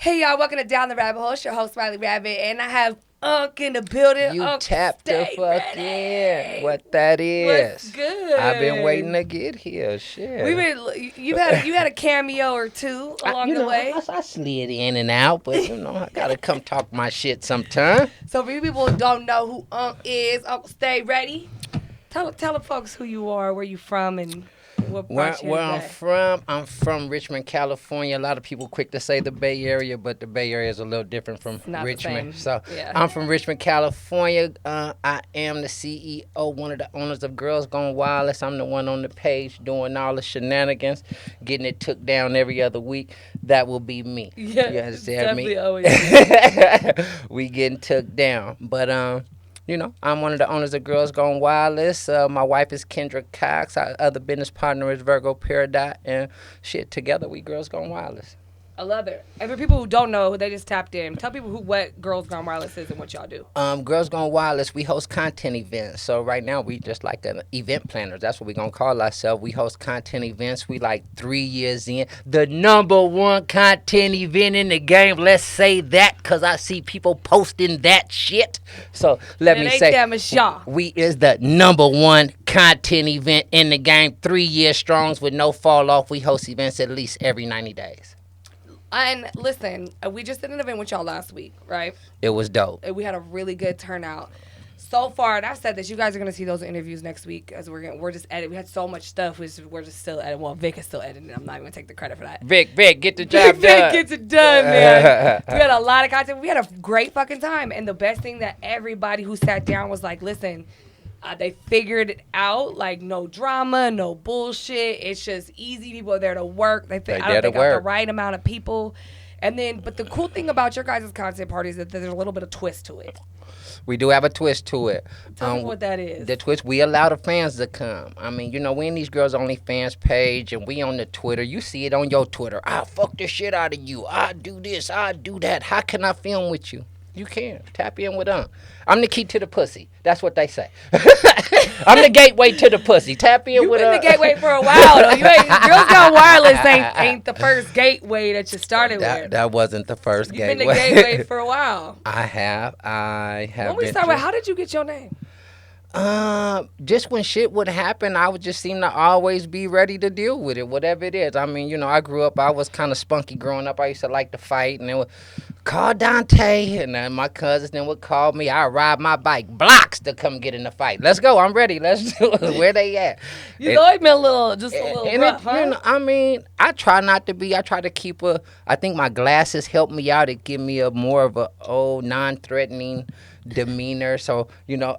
Hey y'all, welcome to Down the Rabbit Hole. It's your host RyleeRabbit, and I have Unc in the building. You Unc, tapped the fuck in. What that is? What's good? I've been waiting to get here. Shit. You had a cameo or two along the way. I slid in and out, but I gotta come talk my shit sometime. So for you people who don't know who Unc is, Uncle, stay ready. Tell the folks who you are, where you from, and what brought you Where today. I'm from Richmond, California. A lot of people quick to say the Bay Area, but the Bay Area is a little different from Richmond. So yeah. I'm from Richmond, California. I am the CEO, one of the owners of Girls Gone Wireless. I'm the one on the page doing all the shenanigans, getting it took down every other week. That will be me. Yeah, you understand me? always. We getting took down, but I'm one of the owners of Girls Gone Wireless. My wife is Kendra Cox. Our other business partner is Virgo Paradise. And shit, together we Girls Gone Wireless. I love it. And for people who don't know, they just tapped in. Tell people what Girls Gone Wireless is and what y'all do. Girls Gone Wireless, we host content events. So right now we just like an event planner. That's what we're going to call ourselves. We host content events. We like 3 years in. The #1 content event in the game. Let's say that because I see people posting that shit. So let me say, we is the #1 content event in the game. 3 years strong with no fall off. We host events at least every 90 days. And listen, we just did an event with y'all last week, right? It was dope. We had a really good turnout. So far, and I've said this, you guys are going to see those interviews next week as we're just editing. We had so much stuff, we're just still editing. Well, Vic is still editing. I'm not even going to take the credit for that. Vic, get the job done. Vic gets it done, man. We had a lot of content. We had a great fucking time. And the best thing that everybody who sat down was like, listen, they figured it out, like no drama, no bullshit. It's just easy. People are there to work. I think got the right amount of people. And then, but the cool thing about your guys' content party is that there's a little bit of twist to it. We do have a twist to it. Tell me what that is. The twist, we allow the fans to come. I mean, we in these Girls Only Fans page, and we on the Twitter. You see it on your Twitter. I'll fuck the shit out of you. I'll do this. I'll do that. How can I film with you? You can. Tap in with them. I'm the key to the pussy. That's what they say. I'm the gateway to the pussy. Tap in with them. You've been the gateway for a while, though. Girls Gone Wireless ain't the first gateway that you started with. That wasn't the first gateway. You've been the gateway for a while. I have. When we start with, how did you get your name? Just when shit would happen, I would just seem to always be ready to deal with it, whatever it is. I mean, I grew up, I was kind of spunky growing up. I used to like to fight, and they would call Dante, and then my cousins then would call me. I ride my bike blocks to come get in the fight. Let's go, I'm ready. Let's do it. Where they at? You've always been a little rough, huh? I mean, I try not to be. I try to keep I think my glasses help me out. It give me more of a non-threatening demeanor. So,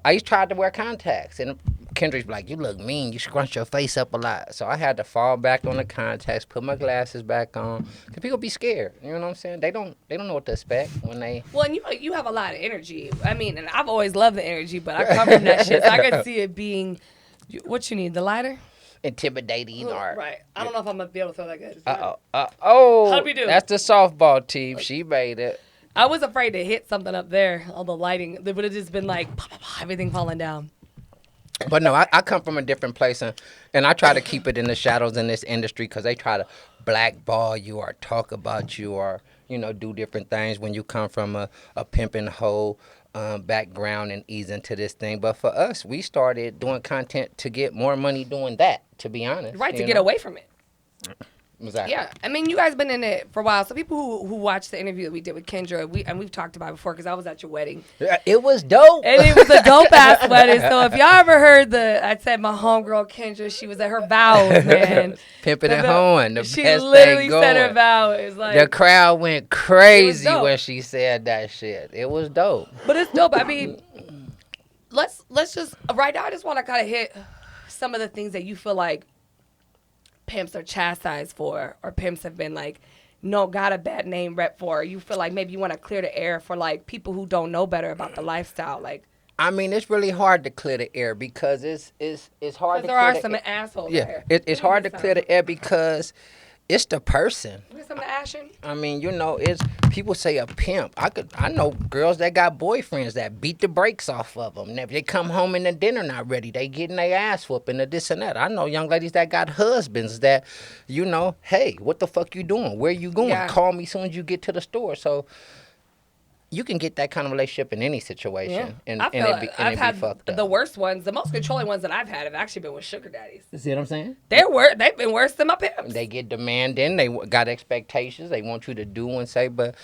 I used to try to wear contacts, and Kendrick's like, you look mean, you scrunch your face up a lot. So I had to fall back on the contacts, put my glasses back on, because people be scared. You know what I'm saying? They don't know what to expect when they... Well, and you have a lot of energy. I mean, and I've always loved the energy, but I come from that shit, so I can see it being... What you need, the lighter? Intimidating or... Right. I don't know if I'm going to be able to throw that good. Uh-oh. How'd we do? That's the softball team. She made it. I was afraid to hit something up there, all the lighting. It would have just been like, everything falling down. But no, I come from a different place, and I try to keep it in the shadows in this industry because they try to blackball you or talk about you or, do different things when you come from a pimp and hoe background and ease into this thing. But for us, we started doing content to get more money doing that, to be honest. Right, to get away from it. Exactly. Yeah, I mean, you guys been in it for a while. So people who watched the interview that we did with Kendra, we've talked about it before because I was at your wedding. It was dope. And it was a dope-ass wedding. So if y'all ever heard I said my homegirl Kendra, she was at her vows, man. Pimping and hoeing, the she best literally thing going. said her vows. It was like, the crowd went crazy when she said that shit. It was dope. But it's dope. I mean, let's just, right now I just want to kind of hit some of the things that you feel like pimps are chastised for, or pimps have been like, got a bad name rep for. You feel like maybe you want to clear the air for like people who don't know better about the lifestyle. Like, I mean, it's really hard to clear the air because it's hard. Because there are some assholes. Yeah, it's hard to clear the air because It's the person. Get some action. I mean, you know, it's people say a pimp. I know girls that got boyfriends that beat the brakes off of them. If they come home and the dinner not ready, they getting their ass whooped and this and that. I know young ladies that got husbands that, you know, hey, what the fuck you doing? Where you going? Yeah. Call me soon as you get to the store. So you can get that kind of relationship in any situation, and I feel it like be, and I've it had be fucked up. the worst ones, the most controlling ones that I've had have actually been with sugar daddies. See what I'm saying? They've been worse than my pimps. They get demanding. They got expectations. They want you to do and say. But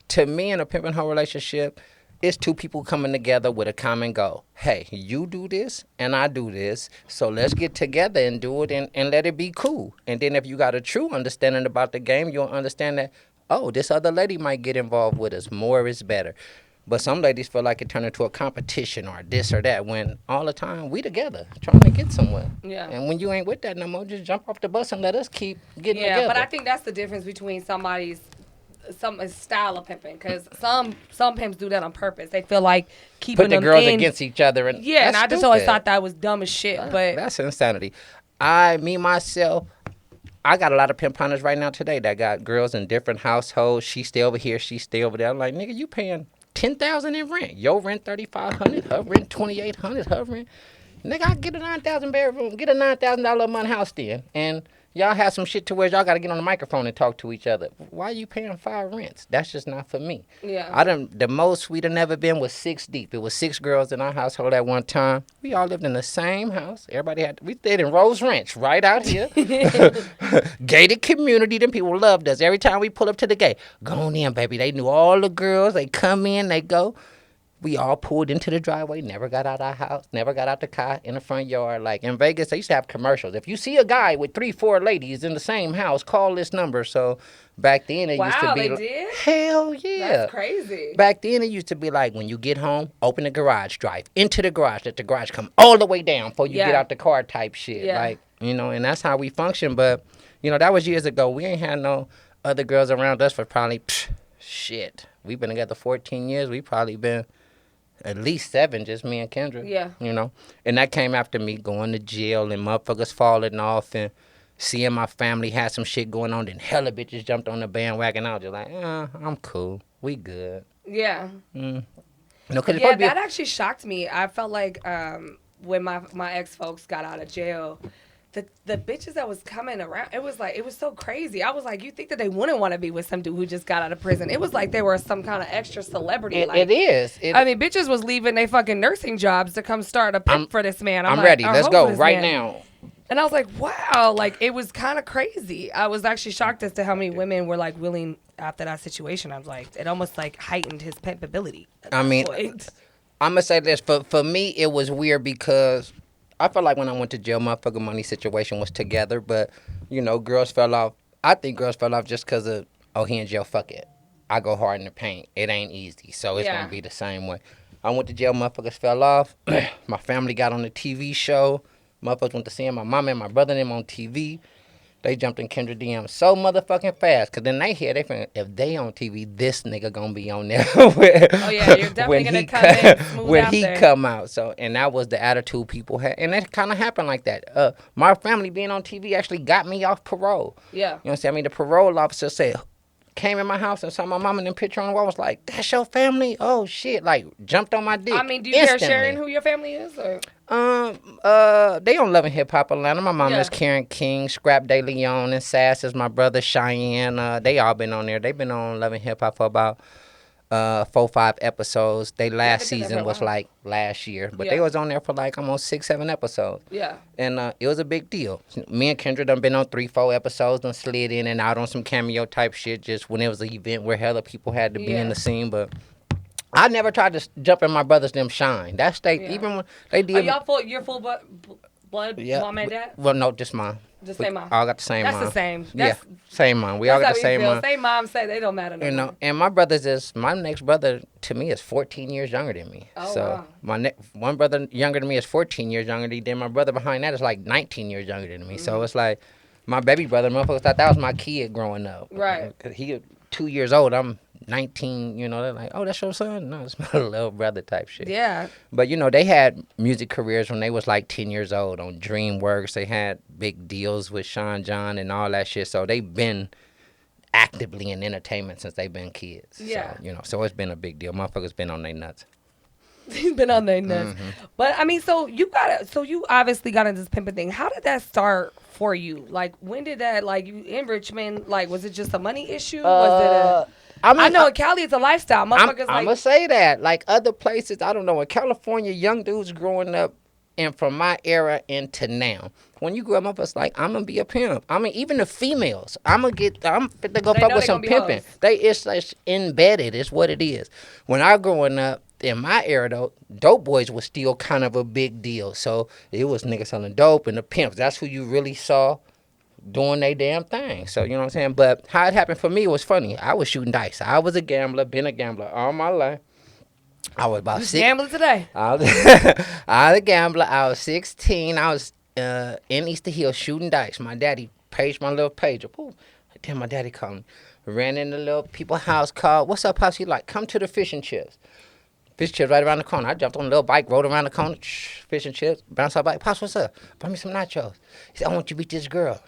to me, in a pimp and hoe relationship, it's two people coming together with a common goal. Hey, you do this and I do this. So let's get together and do it and let it be cool. And then if you got a true understanding about the game, you'll understand that, oh, this other lady might get involved with us. More is better. But some ladies feel like it turned into a competition or this or that when all the time we together trying to get somewhere. Yeah. And when you ain't with that no more, just jump off the bus and let us keep getting Yeah, together. but I think that's the difference between somebody's style of pimping, because some pimps do that on purpose. They feel like keeping put the them girls in. against each other. And Yeah, and that's I just always stupid. thought that was dumb as shit. But That's insanity. Myself, I got a lot of pimp partners right now today that got girls in different households. She stay over here, she stay over there. I'm like, nigga, you paying $10,000 in rent. Your rent $3,500, her rent $2,800, her rent. Nigga, I get a $9,000 bedroom, get a $9,000 a month house then. And y'all have some shit to where y'all got to get on the microphone and talk to each other. Why you paying 5 rents? That's just not for me. yeah, The most we'd have never been was 6 deep. It was 6 girls in our household at one time. We all lived in the same house. We stayed in Rose Ranch right out here. Gated community. Them people loved us. Every time we pull up to the gate, go on in, baby. They knew all the girls. They come in, they go. We all pulled into the driveway, never got out our house, never got out the car in the front yard. Like in Vegas, they used to have commercials. If you see a guy with 3, 4 ladies in the same house, call this number. So back then it used to wow, be they did. hell yeah. That's crazy. Back then it used to be like when you get home, open the garage, drive into the garage, let the garage come all the way down before you get out the car type shit. Yeah. Like, you know, and that's how we function. But, you know, that was years ago. We ain't had no other girls around us for probably, shit. We've been together 14 years. We probably been at least 7, just me and Kendra. Yeah. You know? And that came after me going to jail and motherfuckers falling off and seeing my family had some shit going on. Then hella bitches jumped on the bandwagon. I was just like, I'm cool. We good. Yeah. No, 'cause Yeah, that actually shocked me. I felt like when my ex folks got out of jail, the bitches that was coming around, it was so crazy. I was like, you think that they wouldn't want to be with some dude who just got out of prison? It was like they were some kind of extra celebrity. It is. I mean, bitches was leaving their fucking nursing jobs to come start a pimp for this man. I'm like, ready. Let's go right man. now. And I was like, wow, like it was kind of crazy. I was actually shocked as to how many women were like willing after that situation. I was like, it almost like heightened his pimp ability. I mean, I'm gonna say this for me, it was weird because I felt like when I went to jail, motherfucker money situation was together, but you know, girls fell off. I think girls fell off just because of, oh, he in jail, fuck it. I go hard in the paint. It ain't easy, so it's gonna be the same way. I went to jail, motherfuckers fell off. My family got on the TV show. Motherfuckers went to see my mama and my brother and them on TV. They jumped in Kendra DM so motherfucking fast. Because then they hear, if they on TV, this nigga going to be on there. Oh, yeah, you're definitely going to come in smooth when out he there. come out. So, and that was the attitude people had. And it kind of happened like that. My family being on TV actually got me off parole. Yeah. You know what I'm saying? I mean, the parole officer said, came in my house and saw my mom in the picture on the wall. I was like, that's your family? Oh, shit. Like, jumped on my dick. I mean, do you care sharing who your family is? Or? They on Love and Hip Hop Atlanta. My mom is Karen King, Scrap De Leon, and Sass is my brother Cheyenne. They all been on there. They've been on Love and Hip Hop for about 4, 5 episodes. They last season was like last year, but they was on there for like almost 6, 7 episodes. Yeah. And it was a big deal. Me and Kendra done been on 3, 4 episodes and slid in and out on some cameo type shit just when it was an event where hella people had to be in the scene, but I never tried to jump in my brothers them shine. That's even when they did. Are y'all you're full blood mom and dad? Well, no, just mom. Just same mom. All got the same mom. That's the same. Same mom. We all got the same mom. Same mom say they don't matter no You know, and my my next brother to me is 14 years younger than me. Oh, so wow. my one brother younger than me is 14 years younger than me. Then my brother behind that is like 19 years younger than me. So it's like my baby brother, motherfuckers thought that was my kid growing up. Right. Cause he 2 years old. I'm 19, they're like, oh, that's your son? No, it's my little brother type shit. Yeah. But, they had music careers when they was like 10 years old on DreamWorks. They had big deals with Sean John and all that shit. So they've been actively in entertainment since they've been kids. Yeah. So, so it's been a big deal. Motherfuckers been on their nuts. He's been on their nuts. But, I mean, so you obviously got into this pimping thing. How did that start for you? Like, when did that, like, you in Richmond, like, was it just a money issue? Was it I know in Cali it's a lifestyle. Motherfuckers I'm going to say that. Like, other places, I don't know. In California, young dudes growing up, and from my era into now, when you grow up, it's like, I'm going to be a pimp. I mean, even the females, I'm fit to go fuck with some pimping. It's like embedded. It's what it is. When I growing up, in my era, though, dope boys was still kind of a big deal. So it was niggas selling dope and the pimps. That's who you really saw doing their damn thing. So, you know what I'm saying? But how it happened for me was funny. I was shooting dice. I was a gambler, been a gambler all my life. I was about 6. Gambling today? I was a gambler. I was 16. I was in Easter Hill shooting dice. My daddy paged my little pager. Ooh, damn, my daddy called me. Ran in the little people's house, called, what's up, Pops? He like, come to the fish and chips. Fish and chips right around the corner. I jumped on a little bike, rode around the corner, fish and chips, bounced our bike. Pops, what's up? Buy me some nachos. He said, I want you to beat this girl.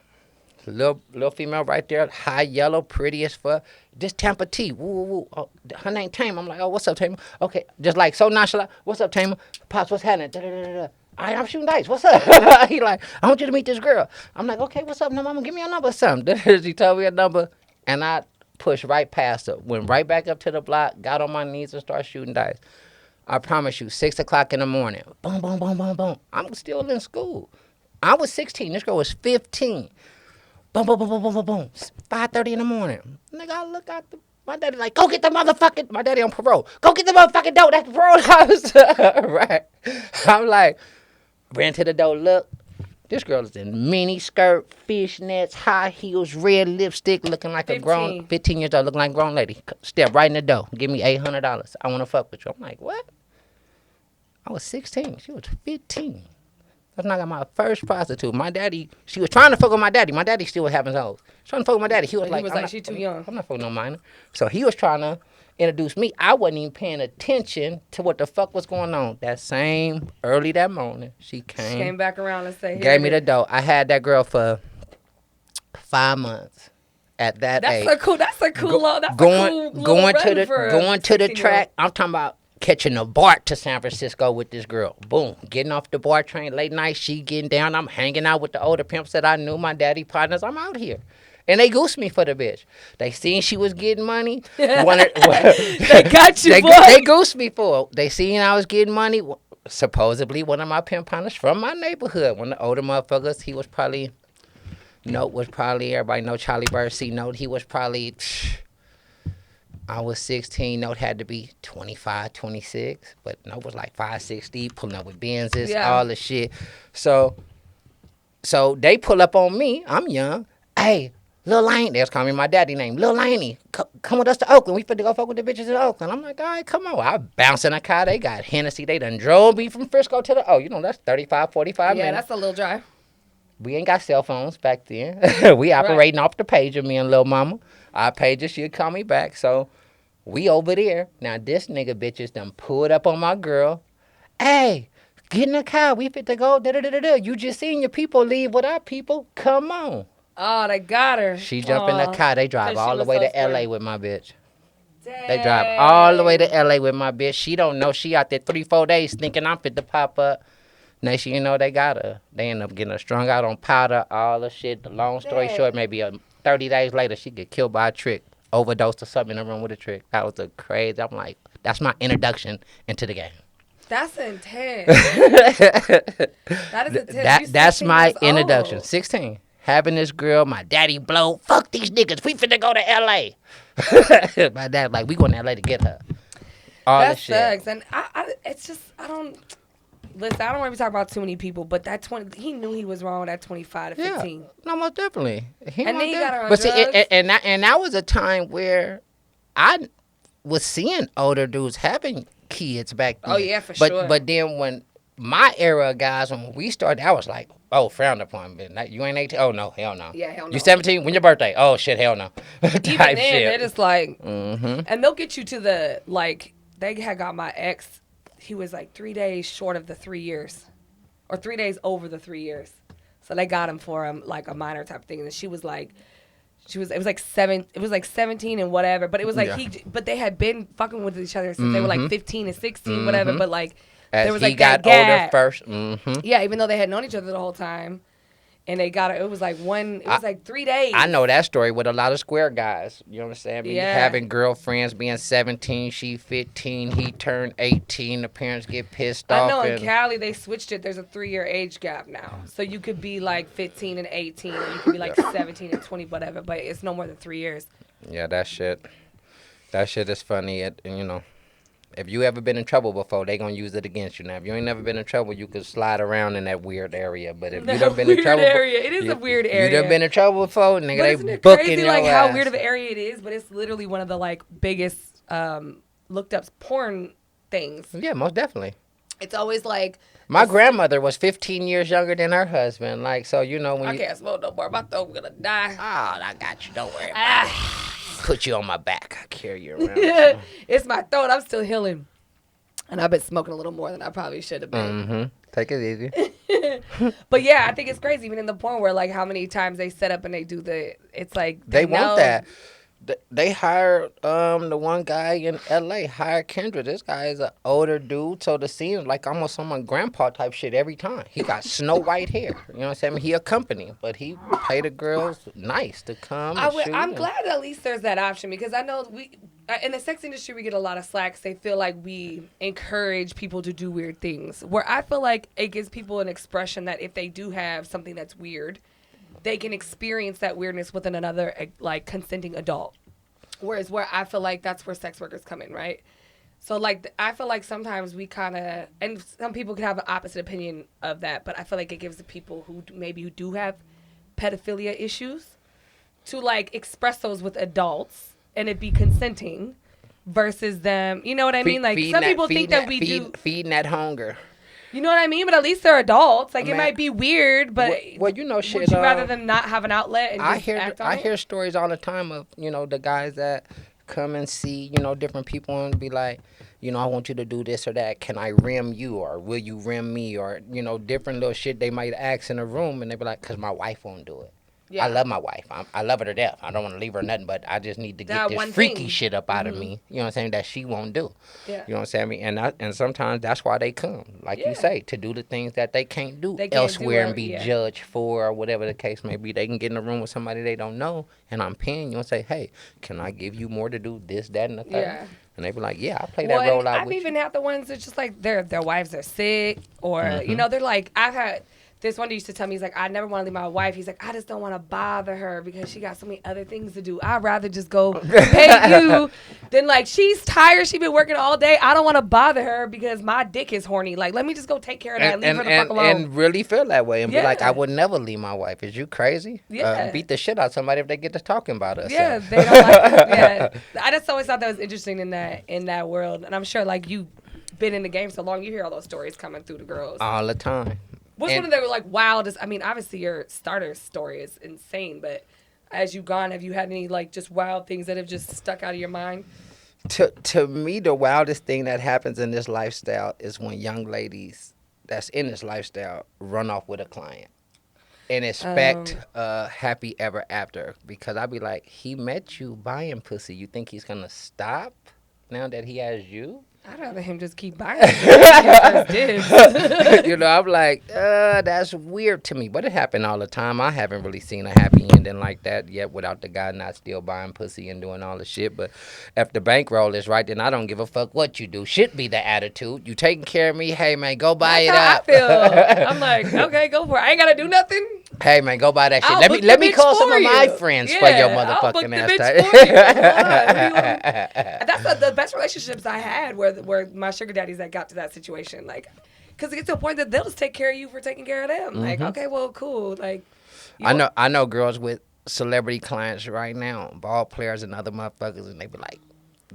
Little female right there, high yellow, pretty as fuck. This Tampa T. Woo, woo, woo. Oh, her name Tamer. I'm like, oh, what's up, Tamer? Okay, just like so nonchalant. What's up, Tamer? Pops, what's happening? Da-da-da-da-da. I'm shooting dice. What's up? He like, I want you to meet this girl. I'm like, okay, what's up? No, mama, give me a number or something. She told me a number, and I pushed right past her. Went right back up to the block, got on my knees and started shooting dice. I promise you, 6 o'clock in the morning. Boom, boom, boom, boom, boom. I'm still in school. I was 16. This girl was 15. Boom, boom, boom, boom, boom, boom, boom. 5:30 in the morning. Nigga, I look out my daddy like, go get the motherfucking, my daddy on parole. Go get the motherfucking dope. That's the parole house. Right. I'm like, ran to the door, look. This girl is in mini skirt, fishnets, high heels, red lipstick, looking like 15 years old, looking like a grown lady. Step right in the door. Give me $800. I want to fuck with you. I'm like, what? I was 16. She was 15. That's not my first prostitute. My daddy, she was trying to fuck with my daddy. My daddy still was having hoes. Trying to fuck with my daddy. He was like, she too young. I'm not fucking no minor. So he was trying to introduce me. I wasn't even paying attention to what the fuck was going on. That same early that morning, she came back around and said, gave me the dough. I had that girl for 5 months. At that age. That's a cool going to the track. I'm talking about catching a BART to San Francisco with this girl. Boom. Getting off the BART train late night. She getting down. I'm hanging out with the older pimps that I knew, my daddy partners. I'm out here. And they goosed me for the bitch. They seen she was getting money. They got you, boy. They goosed me for it. They seen I was getting money. Supposedly one of my pimp partners from my neighborhood. One of the older motherfuckers. He was probably, everybody know Charlie Bird. C Note. He was probably... I was 16. Note had to be 25, 26. But Note was like 5, 6 deep, pulling up with Benzes, all the shit. So they pull up on me. I'm young. Hey, Lil Laney. They was calling me my daddy name. Lil Laney, come with us to Oakland. We finna go fuck with the bitches in Oakland. I'm like, all right, come on. I bounce in a car. They got Hennessy. They done drove me from Frisco to that's 35, 45 minutes. Yeah, that's a little drive. We ain't got cell phones back then. We operating off the pager, me and Lil Mama. Our pager, she'll call me back. So we over there. Now this nigga bitches done pulled up on my girl. Hey, get in the car. We fit to go. Da-da-da-da-da. You just seen your people leave with our people. Come on. Oh, they got her. She jump in the car. They drive all the way to L.A. with my bitch. Dang. They drive all the way to L.A. with my bitch. She don't know. She out there 3-4 days thinking I'm fit to pop up. Next thing you know, they got her. They end up getting her strung out on powder, all the shit. The long story short, maybe 30 days later, she get killed by a trick. Overdosed or something in the room with a trick. That was a crazy. I'm like, that's my introduction into the game. That's intense. That is intense. That's my introduction. 16. Having this girl, my daddy blow. Fuck these niggas. We finna go to L.A. My dad like, we going to L.A. to get her. All that the shit. sucks. And it's just, I don't want to be talking about too many people, but that 20, he knew he was wrong with that 25 to 15. Yeah. No, most definitely. And then he got her on drugs. See, and that was a time where I was seeing older dudes having kids back then. Oh, yeah, for sure. But then when my era of guys, when we started, I was like, oh, frowned upon. Like, you ain't 18? Oh, no, hell no. Yeah, hell no. You 17? When your birthday? Oh, shit, hell no. Even then, they're just like, Mm-hmm. and they'll get you to the, like, they had got my ex, he was like 3 days short of the 3 years, or 3 days over the 3 years. So they got him for him, like a minor type of thing. And she was like, it was like 17 and whatever. But it was like, but they had been fucking with each other since they were like 15 and 16, whatever. But like, there was like that got older gap. first. Yeah, even though they had known each other the whole time. And they got it was like like 3 days. I know that story with a lot of square guys. You understand me? Yeah. Having girlfriends, being 17, she 15, he turned 18, the parents get pissed off. I know in Cali they switched it. There's a 3-year age gap now. So you could be like 15 and 18, or you could be like 17 and 20, whatever, but it's no more than 3 years. Yeah, that shit is funny. And you know, if you ever been in trouble before, they gonna use it against you. Now, if you ain't never been in trouble, you could slide around in that weird area. But if you done been in trouble, it is a weird area. You done been in trouble before, nigga. But isn't they it booking crazy your like ass. how weird of an area it is? But it's literally one of the like biggest looked up porn things. Yeah, most definitely. It's always like my grandmother was 15 years younger than her husband. Like, so you know when I can't smoke no more. My throat gonna die. Oh, I got you. Don't worry about it. Put you on my back. I carry you around. It's my throat. I'm still healing. And I've been smoking a little more than I probably should have been. Mm-hmm. Take it easy. But yeah, I think it's crazy, even in the porn where like how many times they set up and they do it's like they want that. They hired the one guy in L.A. hired Kendra. This guy is an older dude, so the scene is like almost some grandpa type shit every time. He got snow white hair. You know what I'm saying? He a company, but he pay the girls nice to come. I'm glad at least there's that option, because I know in the sex industry we get a lot of slack 'cause they feel like we encourage people to do weird things. Where I feel like it gives people an expression that if they do have something that's weird, they can experience that weirdness with another like consenting adult. Whereas where I feel like that's where sex workers come in, right? So like I feel like sometimes we kind of, and some people can have an opposite opinion of that, but I feel like it gives the people who do have pedophilia issues to like express those with adults and it be consenting versus them. You know what I mean? Like some people think that we do feeding that hunger. You know what I mean? But at least they're adults. Like, it might be weird, but well, you know, shit. Would you rather them not have an outlet and just act on it? I hear stories all the time of, you know, the guys that come and see, you know, different people and be like, you know, I want you to do this or that. Can I rim you, or will you rim me, or, you know, different little shit they might ask in a room, and they be like, because my wife won't do it. Yeah. I love my wife. I love her to death. I don't want to leave her nothing, but I just need to get this freaky shit up out of me. You know what I'm saying? That she won't do. Yeah. You know what I'm saying? And sometimes that's why they come, like you say, to do the things that they can't do elsewhere and be judged for, or whatever the case may be. They can get in a room with somebody they don't know, and I'm paying you and say, hey, can I give you more to do this, that, and the third? Yeah. And they be like, yeah, I play that role out with you. I've even had the ones that just like their wives are sick, or, you know, they're like, I've had... This one dude used to tell me, he's like, I never want to leave my wife. He's like, I just don't want to bother her because she got so many other things to do. I'd rather just go pay you than, like, she's tired. She been working all day. I don't want to bother her because my dick is horny. Like, let me just go take care of that. Leave her the fuck alone. And really feel that way and be like, I would never leave my wife. Is you crazy? Yeah. Beat the shit out of somebody if they get to talking about us. Yeah, they don't like it. Yeah. I just always thought that was interesting in that world. And I'm sure, like, you've been in the game so long, you hear all those stories coming through the girls. All the time. What's one of the like wildest? I mean, obviously your starter story is insane, but as you've gone, have you had any like just wild things that have just stuck out of your mind? To me, the wildest thing that happens in this lifestyle is when young ladies that's in this lifestyle run off with a client and expect happy ever after. Because I'd be like, he met you buying pussy. You think he's gonna stop now that he has you? I'd rather him just keep buying. You know, I'm like, that's weird to me. But it happened all the time. I haven't really seen a happy ending like that yet without the guy not still buying pussy and doing all the shit. But if the bankroll is right, then I don't give a fuck what you do. Should be the attitude. You taking care of me? Hey, man, go buy it up. I feel. I'm like, okay, go for it. I ain't got to do nothing. Hey, man, go buy that shit. Let me call some of my friends for your motherfucking ass. That's the best relationships I had were my sugar daddies that got to that situation. Like, because it gets to a point that they'll just take care of you for taking care of them. Like, okay, well, cool. Like, I know girls with celebrity clients right now, ball players and other motherfuckers, and they be like,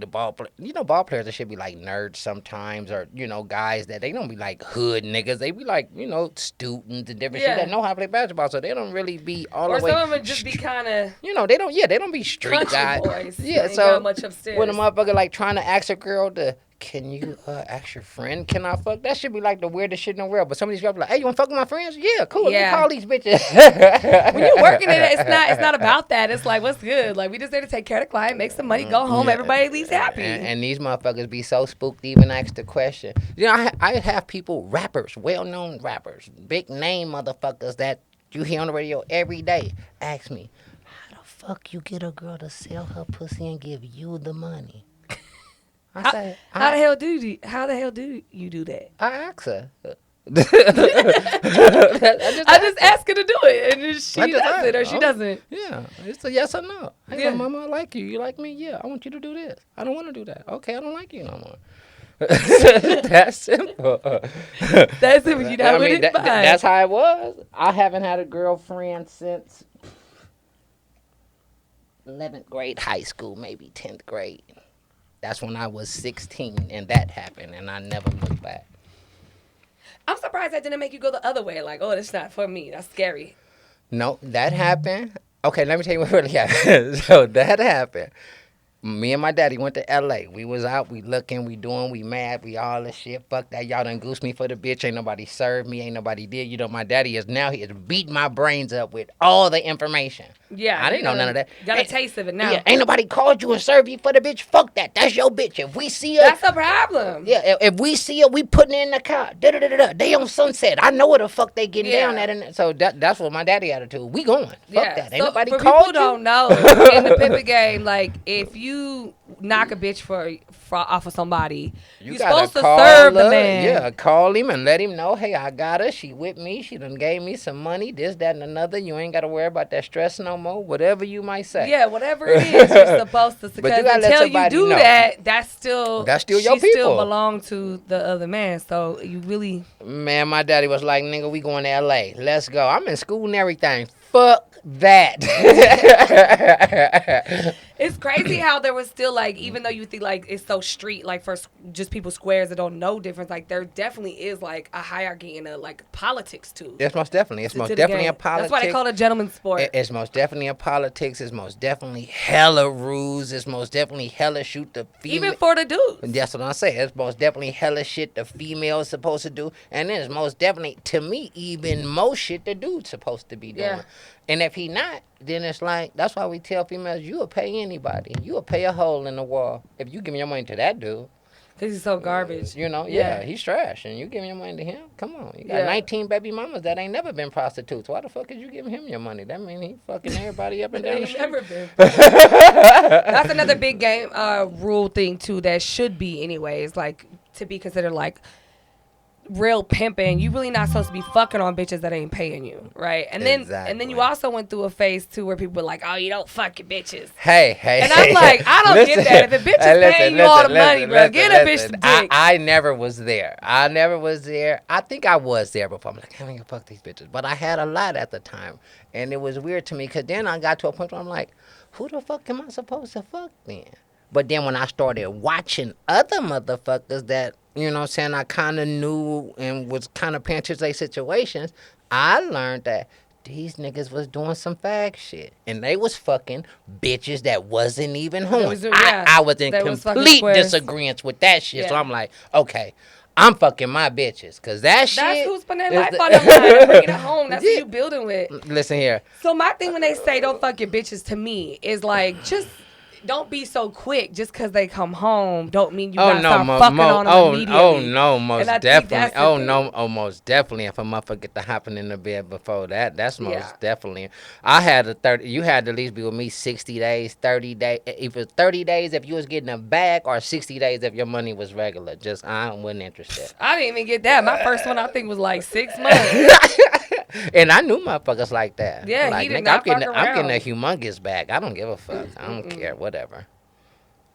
the ball play. You know, ball players that should be like nerds sometimes, or you know, guys that they don't be like hood niggas. They be like, you know, students and different shit that know how to play basketball, so they don't really be all or the way. Or some of them just be kind of. You know, they don't be street guys. Boys. Yeah, Ain't so got much upstairs. when a motherfucker like trying to ask a girl to. Can you ask your friend, can I fuck? That should be like the weirdest shit in the world. But some of these people are like, hey, you want to fuck with my friends? Yeah, cool. Yeah. Let me call these bitches. When you're working it, it's not about that. It's like, what's good? Like, we just there to take care of the client, make some money, go home. Everybody leaves happy. And these motherfuckers be so spooked to even ask the question. You know, I have people, rappers, well-known rappers, big name motherfuckers that you hear on the radio every day, ask me, how the fuck you get a girl to sell her pussy and give you the money? How the hell do you do that? I ask her. I just ask her to do it, and she does it or she doesn't. Yeah, it's a yes or no. Hey, mama, I like you. You like me? Yeah, I want you to do this. I don't want to do that. Okay, I don't like you no more. That's simple. That's simple. You know what it's that's how it was. I haven't had a girlfriend since 11th grade high school, maybe 10th grade. That's when I was 16, and that happened, and I never looked back. I'm surprised that didn't make you go the other way. Like, oh, that's not for me. That's scary. No, that happened. Okay, let me tell you what really happened. So that happened. Me and my daddy went to L.A. We was out, we looking, we doing, we mad, we all this shit. Fuck that, y'all done goose me for the bitch. Ain't nobody served me, ain't nobody did. You know, my daddy is beating my brains up with all the information. Yeah. I didn't know none of that. Got a taste of it now. Yeah, ain't nobody called you and served you for the bitch. Fuck that, that's your bitch. If we see her. That's a problem. Yeah, if we see her, we putting her in the car. Da-da-da-da-da. They on Sunset. I know where the fuck they getting down at. And so that's what my daddy attitude. We going. Fuck that. Ain't nobody called you. People don't know, in the Pimp game, like, if you knock a bitch for off of somebody, you're supposed to serve the man. Yeah, call him and let him know, hey, I got her. She with me. She done gave me some money, this, that, and another. You ain't got to worry about that stress no more, whatever you might say. Yeah, whatever it is, you're supposed to. Because until you do that, that's still your people. She still belong to the other man. So you really. Man, my daddy was like, nigga, we going to L.A. Let's go. I'm in school and everything. Fuck that. It's crazy how there was still, like, even though you think, like, it's so street, like, for just people squares that don't know difference, like, there definitely is, like, a hierarchy in, like, politics, too. It's most definitely. It's most definitely a politics. That's why they call it a gentleman's sport. It's most definitely a politics. It's most definitely hella rules. It's most definitely hella shoot the female. Even for the dudes. That's what I'm saying. It's most definitely hella shit the female is supposed to do. And then it's most definitely, to me, even more shit the dude's supposed to be doing. Yeah. And if he not, then it's like, that's why we tell females, you will pay anybody. You will pay a hole in the wall if you give your money to that dude. Because he's so garbage. You know, yeah, he's trash. And you giving your money to him? Come on. You got 19 baby mamas that ain't never been prostitutes. Why the fuck is you giving him your money? That mean he fucking everybody up and down the street. Never been. That's another big game rule thing, too, that should be anyways, like, to be considered, like, real pimping. You really not supposed to be fucking on bitches that ain't paying you, right? And then you also went through a phase too where people were like, oh, you don't fuck your bitches. Hey. And I'm like, I don't get that. If a bitch is paying you all the money, bro, get a bitch some dick. I never was there. I think I was there before. I'm like, I don't even fuck these bitches. But I had a lot at the time. And it was weird to me because then I got to a point where I'm like, who the fuck am I supposed to fuck then? But then when I started watching other motherfuckers that, you know what I'm saying, I kind of knew and was kind of paying attention to their situations, I learned that these niggas was doing some fag shit. And they was fucking bitches that wasn't even home. I was in complete disagreement with that shit. Yeah. So I'm like, okay, I'm fucking my bitches. Because that's who's putting their life on the line and bringing it home. That's who you building with. Listen here. So my thing when they say don't fuck your bitches to me is like, just don't be so quick. Just because they come home don't mean you gotta start fucking on them immediately. Oh no, most definitely. Most definitely. If a motherfucker get to hopping in the bed before that, that's most definitely. I had you had to at least be with me 60 days, 30 days. If it's 30 days, if you was getting a bag, or 60 days if your money was regular. Just I wasn't interested. I didn't even get that. My first one I think was like 6 months. And I knew motherfuckers like that. Yeah, like, he did not fuck around. I'm getting a humongous bag. I don't give a fuck. I don't care. Whatever.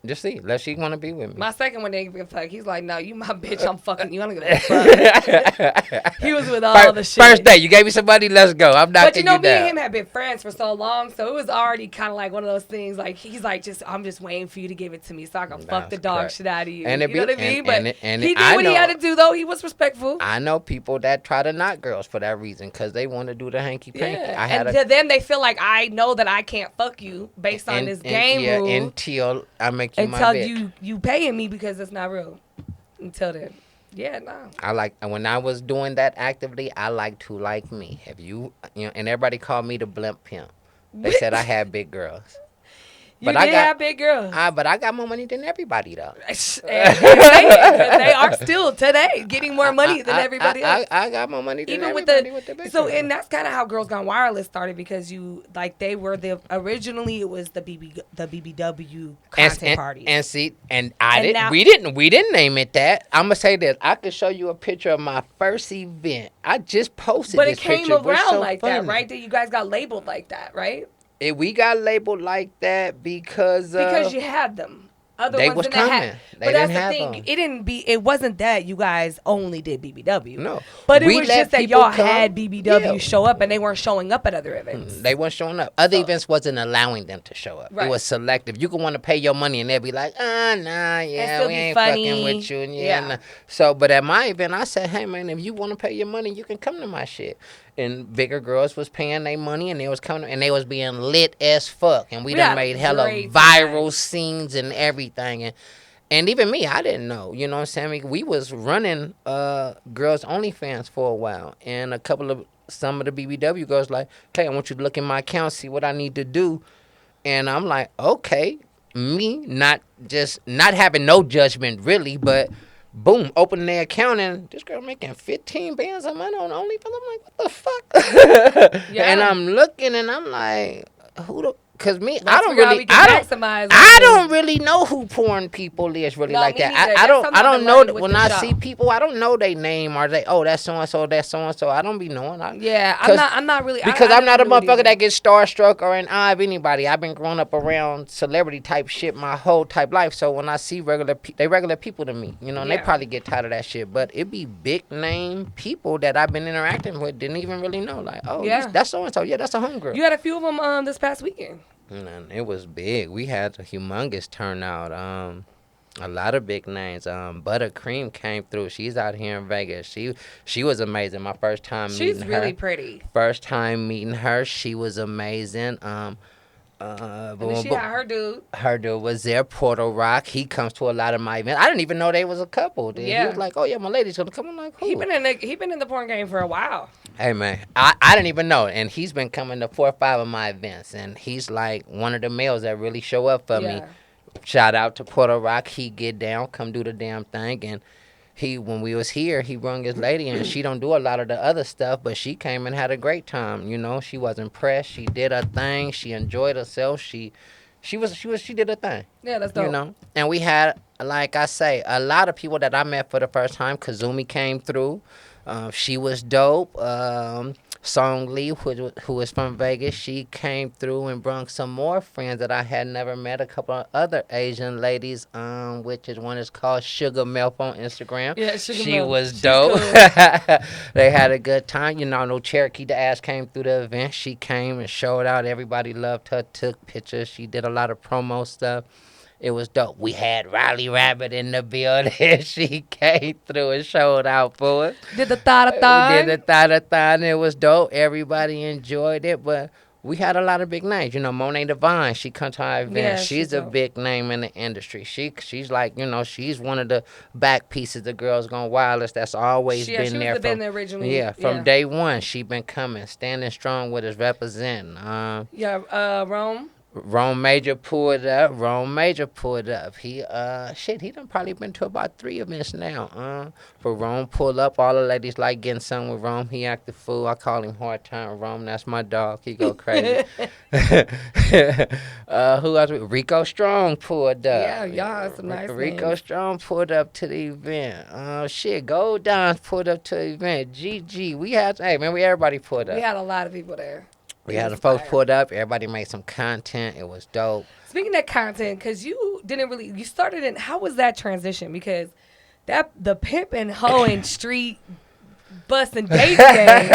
Just see. Let she want to be with me. My second one didn't give a fuck. He's like, no, you my bitch. I'm fucking you. I don't give a fuck. He was with all the shit. First day, you gave me some money. Let's go. I'm knocking But you know, you me down. and him had been friends for so long, so it was already kind of like one of those things. Like he's like, I'm just waiting for you to give it to me so I can fuck the dog shit out of you. And you know what I mean? But he did I what he had to do, though. He was respectful. I know people that try to knock girls for that reason because they want to do the hanky panky. Yeah. And to them, they feel like I know that I can't fuck you based on this game rule. Until I make you my bitch. Until you paying me because it's not real. Until then. Yeah, no. I like when I was doing that actively. I like to like me. Have you know? And everybody called me the blimp pimp. They said I had big girls. You did have big girls. But I got more money than everybody though. and they are still today getting more money than everybody else. I got more money than Even everybody with the big girls. And that's kind of how Girls Gone Wireless started because they were originally it was the BBW content party. We didn't name it that. I'm gonna say this. I could show you a picture of my first event. I just posted but this it came picture. around like that, right? That you guys got labeled like that, right? We got labeled like that because you had them. Other they ones was didn't coming. have. They But didn't that's the have thing. them. It wasn't that you guys only did BBW. No, but it we was let just that people y'all come. had BBW Yeah. show up and they weren't showing up at other events. They weren't showing up. Other events wasn't allowing them to show up. Right. It was selective. You could want to pay your money and they'd be like, nah, yeah, still we be ain't funny. fucking with you. And Yeah. nah. So, but at my event, I said, hey man, if you want to pay your money, you can come to my shit. And bigger girls was paying their money and they was coming and they was being lit as fuck. And we done made hella great viral scenes and everything. And even me, I didn't know. You know what I'm saying? We was running Girls OnlyFans for a while. And some of the BBW girls like, hey, I want you to look in my account, see what I need to do. And I'm like, okay. Me, not having no judgment really, but boom, opening their account and this girl making 15 bands a month on OnlyFans. I'm like, what the fuck? Yeah. And I'm looking and I'm like, because me, I don't really know who porn people is really like that. I don't know when I see people. I don't know their name or that's so and so, that's so and so. I don't be knowing. I'm not really because I'm not a motherfucker that gets starstruck or in awe of anybody. I've been growing up around celebrity type shit my whole type life. So when I see regular people to me, you know, and they probably get tired of that shit. But it be big name people that I've been interacting with didn't even really know. Like, that's so and so. Yeah, that's a homegirl. You had a few of them this past weekend. And it was big. We had a humongous turnout. A lot of big names. Buttercream came through. She's out here in Vegas. She was amazing. My first time meeting her. She's really pretty. First time meeting her, she was amazing. And then she had her dude. Her dude was there, Portal Rock. He comes to a lot of my events. I didn't even know they was a couple. Then he was like, "Oh yeah, my lady's gonna come." I'm like, "Who?" He been in the porn game for a while. Hey man, I didn't even know, and he's been coming to 4 or 5 of my events, and he's like one of the males that really show up for me. Shout out to Portal Rock. He get down, come do the damn thing, and when we was here, he brung his lady, and she don't do a lot of the other stuff, but she came and had a great time. You know, she was impressed. She did her thing. She enjoyed herself. She did her thing. Yeah, that's dope. You know, and we had, like I say, a lot of people that I met for the first time. Kazumi came through. She was dope. Song Lee, who is from Vegas, she came through and brought some more friends that I had never met. A couple of other Asian ladies, which one is called Sugar Milk on Instagram. Yeah, Sugar Milk. She was dope. Cool. They had a good time. You know, no Cherokee the ass came through the event. She came and showed out. Everybody loved her, took pictures. She did a lot of promo stuff. It was dope. We had RyleeRabbit in the building. She came through and showed out for us. Did the thot-a-thon. It was dope. Everybody enjoyed it, but we had a lot of big names. You know, Monet Divine, she come to our event. Yeah, she's a big name in the industry. She's like, you know, she's one of the back pieces of Girls Gone Wireless that's always been there. Been there originally. Yeah, from day one, she been coming, standing strong with us, representing. Rome Major pulled up. He he done probably been to about 3 events now. But Rome pulled up. All the ladies like getting some with Rome. He act the fool. I call him Hard Time Rome. That's my dog. He go crazy. Who else? Rico Strong pulled up. Yeah, y'all some nice Rico names. Strong pulled up to the event. Gold Dons pulled up to the event. GG. Everybody pulled up. We had a lot of people there. We had the folks pulled up. Everybody made some content. It was dope. Speaking of content, because you started in, how was that transition? Because the pimp and hoeing street bus and dates game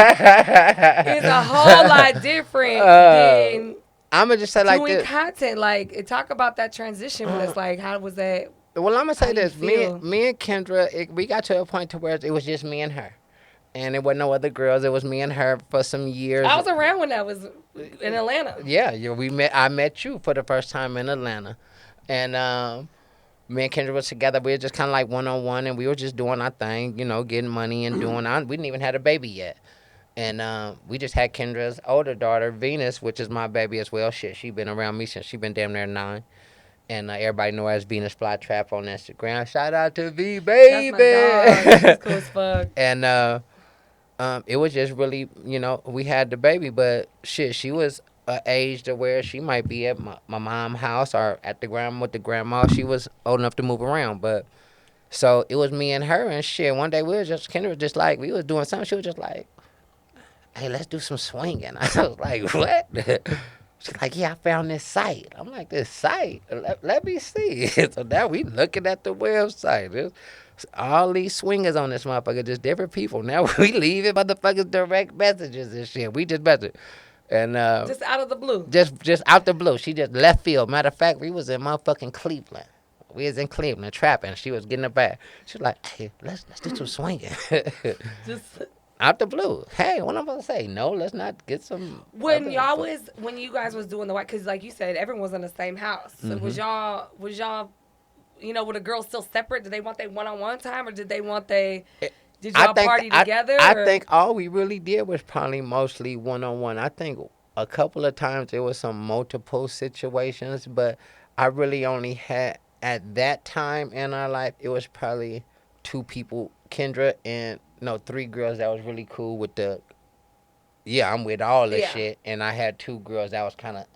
is a whole lot different than I'm going to just say like doing this. content. Like, talk about that transition when it's like, how was that? Well, I'm going to say this. Me feel? and Kendra, we got to a point to where it was just me and her. And there were no other girls. It was me and her for some years. I was around when I was in Atlanta. Yeah, I met you for the first time in Atlanta. And me and Kendra was together. We were just kind of like one-on-one, and we were just doing our thing, you know, getting money and doing our... We didn't even have a baby yet. And we just had Kendra's older daughter, Venus, which is my baby as well. Shit, she been around me since she been damn near 9. And everybody know her as Venus Flytrap on Instagram. Shout out to V, baby. That's my dog. She's cool as fuck. And it was just really, you know, we had the baby, but shit, she was age to where she might be at my mom's house or at the grandma with the grandma. She was old enough to move around, but so it was me and her and shit. One day Kendra was just like, we was doing something. She was just like, hey, let's do some swinging. I was like, what? She's like, yeah, I found this site. I'm like, this site? Let me see. So now we looking at the website. There's all these swingers on this motherfucker, just different people. Now we leaving motherfuckers direct messages and shit. We just message. And just out of the blue. Just out the blue. She just left field. Matter of fact, we was in motherfucking Cleveland. We was in Cleveland trapping. She was getting it back. She was like, hey, let's do some swinging. Just out the blue. Hey, what I'm gonna say? No, let's not get some. When you guys was doing the white, because like you said, everyone was in the same house. So was y'all, you know, were the girls still separate? Did they want their one-on-one time, or did y'all party together? I think all we really did was probably mostly one-on-one. I think a couple of times there was some multiple situations, but I really only had, at that time in our life, it was probably 2 people, Kendra and, 3 girls that was really cool with I'm with all this shit. And I had 2 girls that was kind of,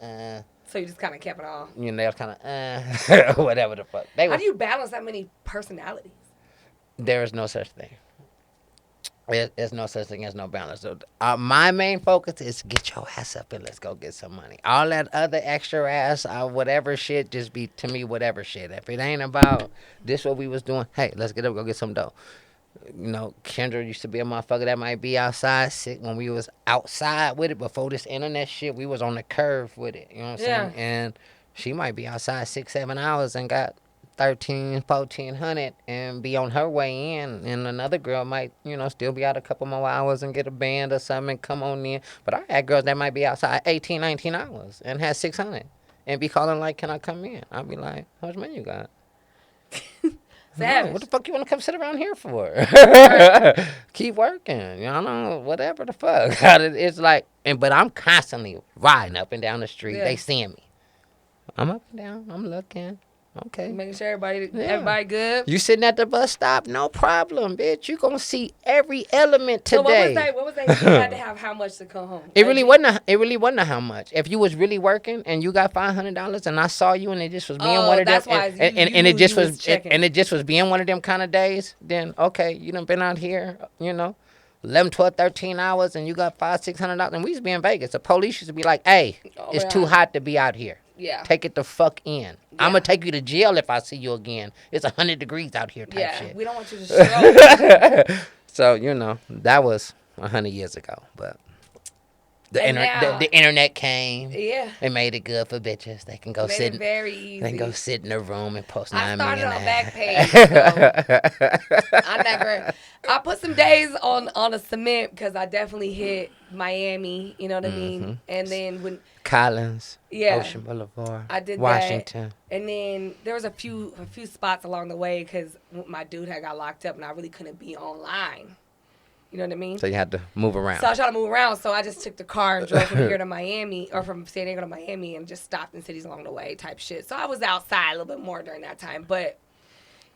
So you just kind of kept it all. You know, they was kind of, whatever the fuck. How do you balance that many personalities? There is no such thing. There's no such thing as no balance. So, my main focus is get your ass up and let's go get some money. All that other extra ass, whatever shit, just be, to me, whatever shit. If it ain't about this what we was doing, hey, let's get up, go get some dough. You know, Kendra used to be a motherfucker that might be outside sick when we was outside with it. Before this internet shit, we was on the curve with it. You know what I'm saying? And she might be outside 6-7 hours and got 1,400 and be on her way in. And another girl might, still be out a couple more hours and get a band or something and come on in. But I had girls that might be outside 18, 19 hours and had 600 and be calling like, can I come in? I'll be like, how much money you got? Savage. What the fuck you want to come sit around here for? Keep working. Whatever the fuck. It's like, but I'm constantly riding up and down the street. Yeah. They seeing me. I'm up and down. I'm looking. Okay. Making sure everybody good. You sitting at the bus stop? No problem, bitch. You gonna see every element today. So what was that? You had to have how much to come home? It really wasn't how much. If you was really working and you got $500 and I saw you and it just was being one of them, and it just was being one of them kind of days, then okay, you done been out here, 11, 12, 13 hours and you got $500-$600. And we used to be in Vegas. The police used to be like, hey, it's too hot to be out here. Yeah. Take it the fuck in. Yeah. I'm going to take you to jail if I see you again. It's 100 degrees out here type shit. We don't want you to stroke. So, that was 100 years ago. But the internet came. Yeah. It made it good for bitches. They can go sit. Very easy. They can go sit in a room and post 9 million. I started on Backpage. I put some days on a cement because I definitely hit Miami. You know what I mean? And then when Collins, Ocean Boulevard, I did Washington. That. And then there was a few spots along the way because my dude had got locked up and I really couldn't be online. You know what I mean? So you had to move around. So I was trying to move around. So I just took the car and drove from here to Miami, or from San Diego to Miami, and just stopped in cities along the way type shit. So I was outside a little bit more during that time. But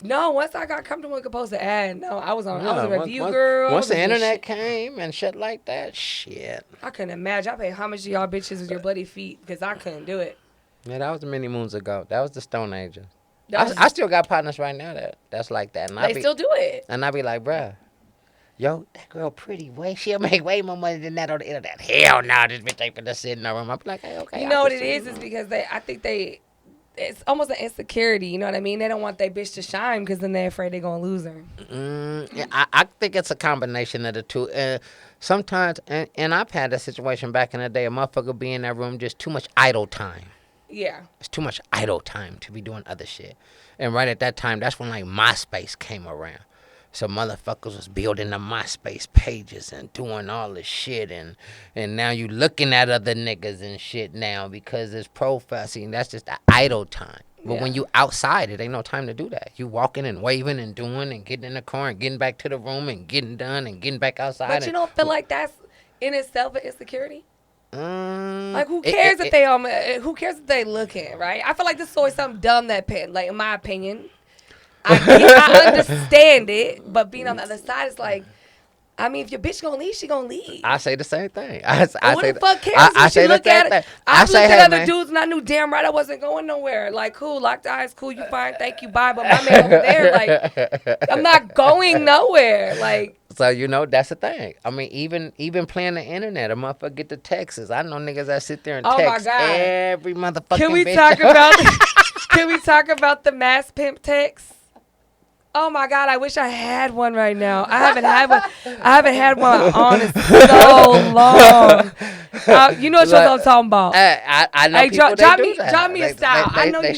no, once I got comfortable and could post an ad, I was a review girl. Once the internet came and shit like that, shit. I couldn't imagine. I paid homage to y'all bitches with your bloody feet because I couldn't do it. Yeah, that was many moons ago. That was the Stone Ages. I still got partners right now that's like that. And they still do it. And I be like, bruh. yo, that girl pretty. She'll make way more money than that on the internet. Hell no, this bitch ain't finna sit in the room. I'm like, hey, okay. You know what it is because I think it's almost an insecurity. You know what I mean? They don't want their bitch to shine because then they're afraid they're gonna lose her. Yeah, I think it's a combination of the two. And sometimes, and I've had a situation back in the day, a motherfucker be in that room just too much idle time. Yeah. It's too much idle time to be doing other shit. And right at that time, that's when like MySpace came around. So motherfuckers was building the MySpace pages and doing all this shit, and now you looking at other niggas and shit now because it's profile. See, that's just the idle time. But when you outside, it ain't no time to do that. You walking and waving and doing and getting in the car and getting back to the room and getting done and getting back outside. But you don't feel like that's in itself an insecurity? Like who cares if they looking, right? I feel like this is always something dumb that like in my opinion. I understand it, but being on the other side is like, I mean, if your bitch gonna leave, she gonna leave. I say the same thing. What the fuck cares if she look at it? I looked at other dudes and I knew damn right I wasn't going nowhere. Like, cool, locked eyes, cool, you fine, thank you, bye. But my man over there, like, I'm not going nowhere. Like, so you know that's the thing. I mean, even playing the internet, a motherfucker get the texts. I know niggas that sit there and text every motherfucking. Can we bitch. talk about? Can we talk about the mass pimp text? Oh my God! I wish I had one right now. I haven't had one on in so long. You know what I'm talking about. I know people drop me a style. I know they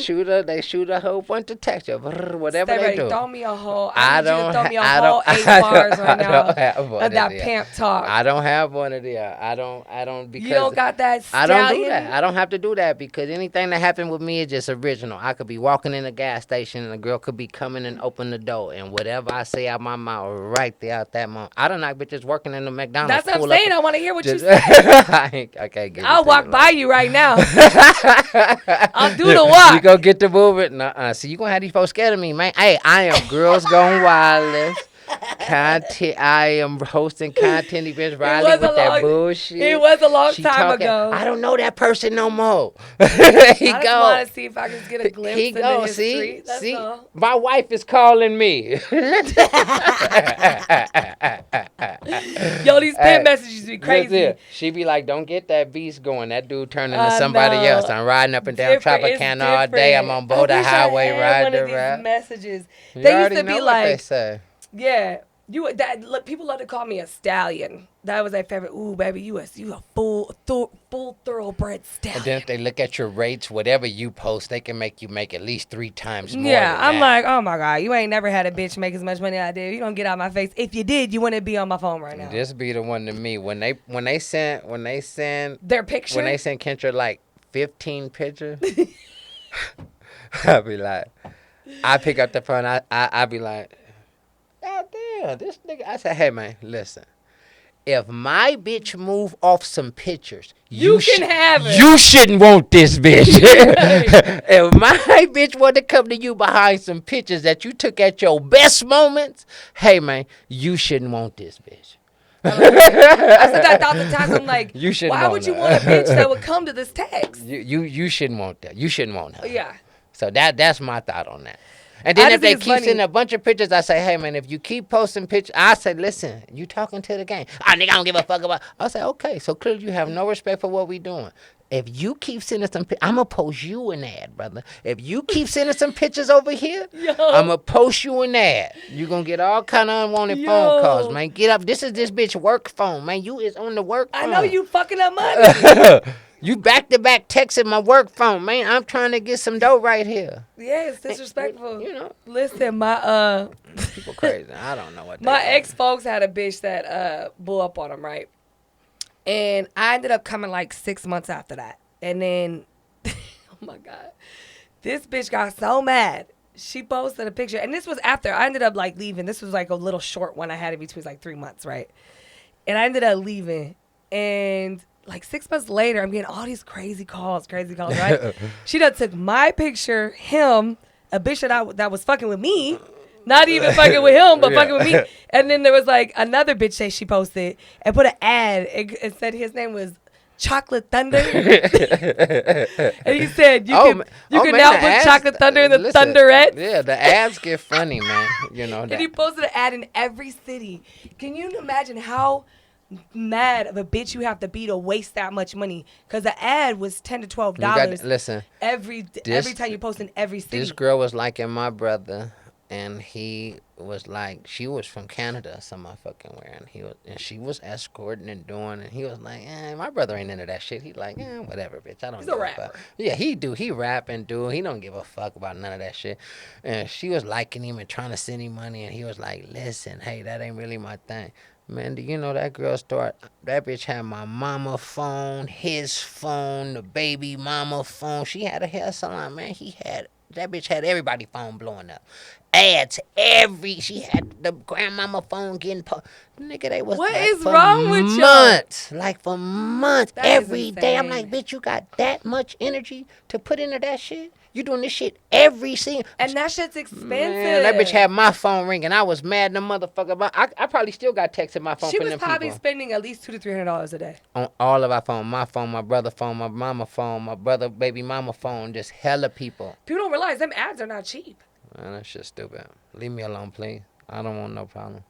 shoot a whole bunch of text, whatever they do. Throw me a whole. I don't. Throw me a whole 8 bars right now of that pimp talk. I don't have one of them. I don't because you don't got that. Stallion? I don't do that. I don't have to do that because anything that happened with me is just original. I could be walking in a gas station and a girl could be coming and open the door. And whatever I say out my mouth right there out that moment. I don't like bitches working in the McDonald's. That's what I'm saying. I want to hear what you say. I'll walk by you right now. I'll do the walk. You go get the movement. Nuh-uh. See, you going to have these folks scared of me, man. Hey, I am Girls Gone Wireless. I am hosting content events, Rylee with that bullshit. It was a long time ago. I don't know that person no more. I just want to see if I can get a glimpse into history. See, all. My wife is calling me. Yo, these pin messages be crazy. She be like, don't get that beast going. That dude turned into somebody else. I'm riding up and down Tropicana all day. I'm on Boulder Highway riding around. Messages. They used to be like, they say. Yeah, people love to call me a stallion. That was their favorite. Ooh, baby, you a full thoroughbred stallion. And then if they look at your rates, whatever you post, they can make you make at least 3 times more. Yeah, I'm like, oh my God, you ain't never had a bitch make as much money as I did. You don't get out my face. If you did, you wouldn't be on my phone right now. This be the one to me when they send their picture. When they send Kendra like 15 pictures, I be like, I pick up the phone. I be like. God damn, this nigga. I said, hey, man, listen. If my bitch move off some pictures, you can have it. You shouldn't want this bitch. If my bitch want to come to you behind some pictures that you took at your best moments, hey, man, you shouldn't want this bitch. I said that 1,000 times. I'm like, why would you want a bitch that would come to this text? You shouldn't want that. You shouldn't want her. Yeah. So that's my thought on that. And then if they keep sending a bunch of pictures, I say, hey, man, if you keep posting pictures, I say, listen, you talking to the game. Nigga, I don't give a fuck about. I say, okay, so clearly you have no respect for what we doing. If you keep sending some pictures, I'm going to post you an ad, brother. If you keep sending some pictures over here, I'm going to post you an ad. You're going to get all kind of unwanted phone calls, man. Get up. This is this bitch work phone, man. You is on the work phone. I know you fucking up money. You back-to-back texting my work phone, man. I'm trying to get some dough right here. Yeah, it's disrespectful. You know. Listen, my people crazy. I don't know what. My ex-folks had a bitch that blew up on them, right? And I ended up coming like 6 months after that. And then, oh my God, this bitch got so mad. She posted a picture, and this was after I ended up like leaving. This was like a little short one I had in between, like 3 months, right? And I ended up leaving, and like 6 months later, I'm getting all these crazy calls, right? She done took my picture, him, a bitch that was fucking with me, not even fucking with him, but fucking with me. And then there was like another bitch that she posted and put an ad and said his name was chocolate thunder. And he said, you can now put chocolate thunder in the Thunderettes. Yeah, the ads get funny, man. You know that. And he posted an ad in every city. Can you imagine how mad of a bitch you have to be to waste that much money? Because the ad was $10 to $12. Listen, every time you post in every city. This girl was liking my brother, and he was like, she was from Canada, some motherfucking where, and she was escorting and doing, and he was like, my brother ain't into that shit. He like, whatever, bitch. I don't. He's give a rapper. Fuck. Yeah, he do. He rap and do. He don't give a fuck about none of that shit. And she was liking him and trying to send him money, and he was like, listen, hey, that ain't really my thing. Man, do you know that girl that bitch had my mama phone, his phone, the baby mama phone. She had a hair salon, man. That bitch had everybody phone blowing up. Ads, she had the grandmama phone getting nigga, they was what like is for wrong with months, like for months, that every day. I'm like, bitch, you got that much energy to put into that shit? You doing this shit every single... And that shit's expensive. Man, that bitch had my phone ringing. I was mad the motherfucker. But I probably still got texts in my phone from them people. She was probably spending at least $200 to $300 a day. On all of our phone. My phone, my brother's phone, my mama phone, my brother, baby mama phone. Just hella people. People don't realize them ads are not cheap. Man, that shit's stupid. Leave me alone, please. I don't want no problem.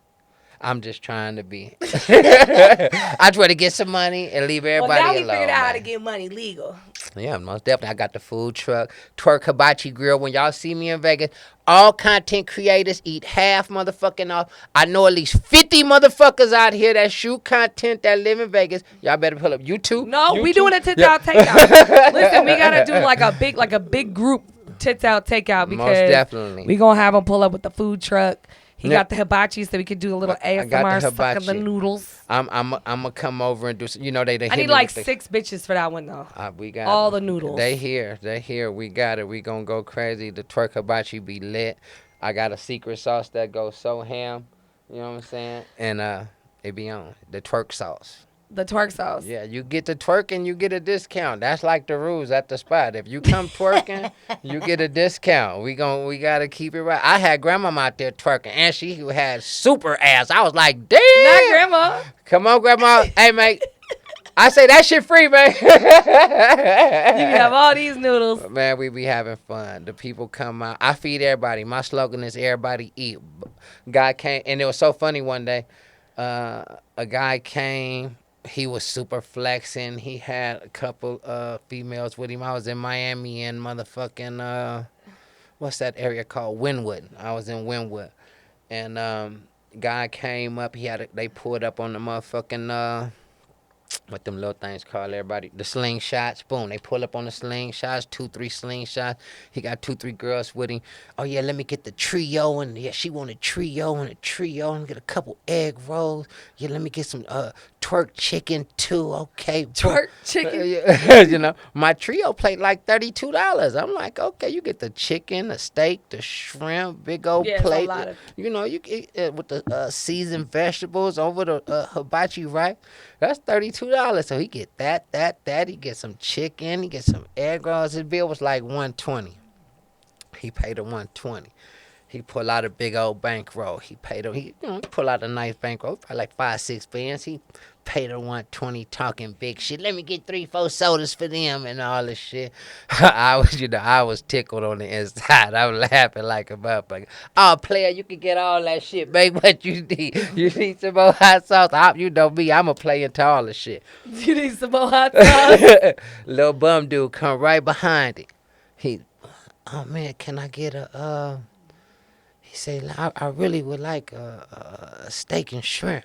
I'm just trying to be. I try to get some money and leave everybody alone. Well, now we figured out how to get money legal. Yeah, most definitely. I got the food truck, Twerk Hibachi Grill. When y'all see me in Vegas, all content creators eat half motherfucking off. I know at least 50 motherfuckers out here that shoot content that live in Vegas. Y'all better pull up YouTube. No, YouTube. We doing a tits out takeout. Listen, we gotta do like a big group tits out takeout because most definitely we gonna have them pull up with the food truck. He got the hibachi so we could do a little ASMR sucking the noodles. I'm gonna come over and do some, you know, they I need like 6 bitches for that one though. We got all the noodles. They here. We got it. We gonna go crazy. The twerk hibachi be lit. I got a secret sauce that goes so ham. You know what I'm saying? And it be on the twerk sauce. The twerk sauce. Yeah, you get the twerking, you get a discount. That's like the rules at the spot. If you come twerking, you get a discount. We gotta keep it right. I had grandmama out there twerking, and she had super ass. I was like, damn. Not grandma. Come on, grandma. Hey, mate. I say that shit free, man. You can have all these noodles. Man, we be having fun. The people come out. I feed everybody. My slogan is everybody eat. Guy came, and it was so funny one day. A guy came. He was super flexing. He had a couple females with him. I was in Miami and motherfucking, what's that area called? Wynwood. I was in Wynwood. And guy came up. They pulled up on the motherfucking, what them little things called, everybody? The slingshots. Boom. They pull up on the slingshots, 2-3 slingshots. He got 2-3 girls with him. Oh, yeah, let me get the trio. And, yeah, she wanted trio and a trio. And get a couple egg rolls. Yeah, let me get some twerk chicken, too. Okay. Twerk chicken? You know, my trio plate like $32. I'm like, okay, you get the chicken, the steak, the shrimp, big old plate. A lot of... You know, you get with the seasoned vegetables over the hibachi, right? That's $32. So he get that. He get some chicken. He get some egg rolls. His bill was like $120. He paid him $120. He pull out a big old bankroll. He paid him. He pull out a nice bankroll, probably like 5-6 bands. He paid him $120, talking big shit. Let me get 3-4 sodas for them and all this shit. I was tickled on the inside. I was laughing like a motherfucker. Oh, player, you can get all that shit, baby. What you need? You need some more hot sauce? You know me. I'm a player into all the shit. You need some more hot sauce? Little bum dude come right behind it. Oh man, can I get a He said, I really would like a steak and shrimp.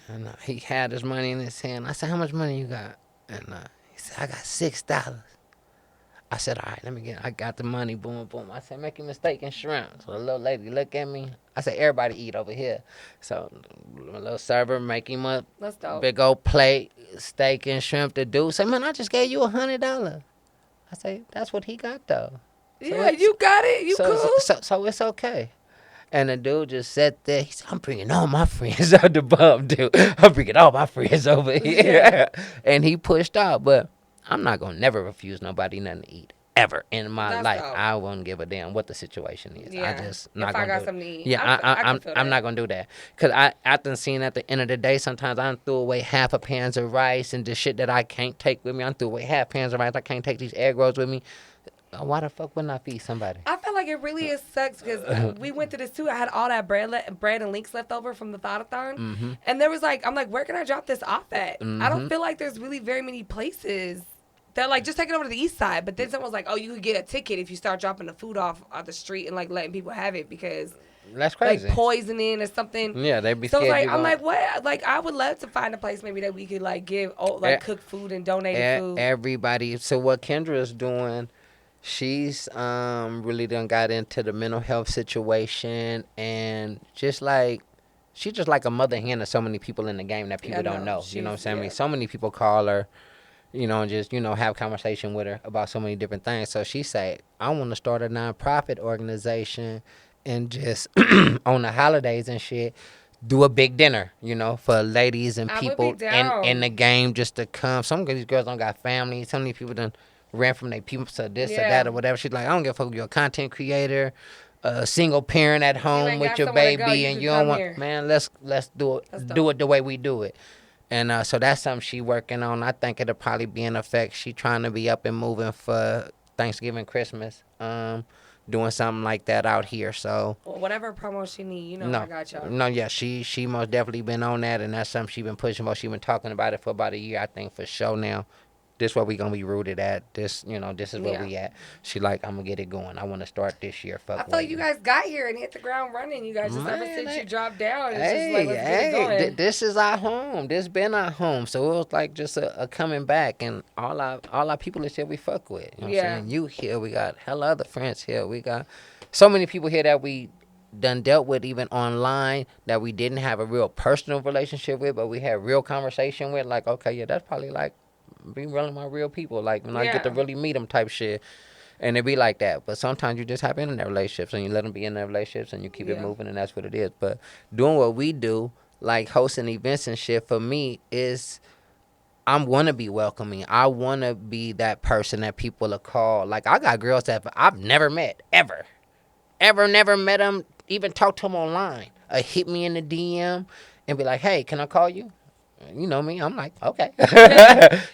And he had his money in his hand. I said, how much money you got? And he said, I got $6. I said, all right, I got the money, boom, boom. I said, make him a steak and shrimp. So the little lady looked at me. I said, everybody eat over here. So my little server make him a big old plate, steak and shrimp. The dude said, man, I just gave you $100. I say, that's what he got, though. Yeah, you got it. You cool. So it's okay. And the dude just sat there. He said, I'm bringing all my friends out the bum, dude. I'm bringing all my friends over here. And he pushed out. But I'm not going to never refuse nobody nothing to eat. ever in my That's life. dope. I won't give a damn what the situation is. Yeah. I just not If gonna I got do something to it. eat. Yeah, I can feel I'm that. not gonna do that. Cause I done seen at the end of the day, sometimes I done threw away half a pans of rice and the shit that I can't take with me. I done threw away half pans of rice. I can't take these egg rolls with me. Why the fuck wouldn't I feed somebody? I feel like it really is sucks because we went to this too. I had all that bread and links left over from the thought-a-thon. Mm-hmm. And there was like, I'm like, where can I drop this off at? Mm-hmm. I don't feel like there's really very many places. They're like, just take it over to the east side. But then someone was like, oh, you could get a ticket if you start dropping the food off the street and like letting people have it because That's crazy. like poisoning or something. Yeah, they be So scared. it's like, you I'm gonna- like, what? Like, I would love to find a place maybe that we could like give, cook food and donate food. Everybody. So what Kendra's doing, she's really done got into the mental health situation and just like she's just like a mother hen to so many people in the game that people don't know. You know what I'm saying? I mean, so many people call her, and just, have conversation with her about so many different things. So she said, I want to start a nonprofit organization and just on the holidays and shit, do a big dinner, for ladies and I would be people down. in the game just to come. Some of these girls don't got families. Some of these people done ran from their people to this or that or whatever. She's like, I don't give a fuck if you're a content creator, a single parent at home ain't with got your somewhere to baby, go, you and can you don't come want, here. man, let's do it. That's Do dope. it the way we do it. And so that's something she working on. I think it'll probably be in effect. She trying to be up and moving for Thanksgiving, Christmas, doing something like that out here. So Well, whatever promo she need, no, I got y'all. no, yeah, she most definitely been on that, and that's something she been pushing for. She been talking about it for about a year, I think, for sure now. This where we gonna be rooted at. This, this is where we at. She like, I'm gonna get it going. I want to start this year. Fuck. I feel like you guys got here and hit the ground running. You guys just ever since you dropped down, it's just like, let's get it going. This is our home. This been our home. So it was like just a coming back, and all our people is here we fuck with. You know what I'm saying? You here, we got hella other friends here. We got so many people here that we done dealt with even online that we didn't have a real personal relationship with, but we had real conversation with. Like, okay, yeah, that's probably like be really my real people. Like when I get to really meet them type shit. And it be like that. But sometimes you just have internet relationships and you let them be in their relationships and you keep it moving, and that's what it is. But doing what we do, like hosting events and shit, for me is I'm want to be welcoming. I want to be that person that people will call. Like I got girls that I've never met, ever never met them, even talked to them online. Hit me in the DM and be like, hey, can I call you? You know me, I'm like, okay.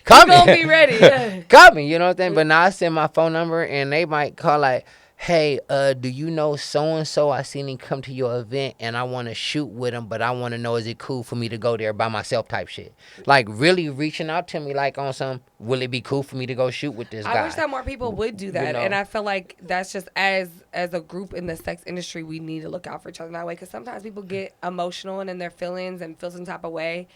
Call me. You gonna be ready. Call me, you know what I'm saying? But now I send my phone number and they might call like, hey, do you know so-and-so? I seen him come to your event and I want to shoot with him, but I want to know, is it cool for me to go there by myself type shit? Like really reaching out to me like on some, will it be cool for me to go shoot with this guy? I wish that more people would do that. And I feel like that's just as a group in the sex industry, we need to look out for each other in that way. Because sometimes people get emotional and in their feelings and feel some type of way.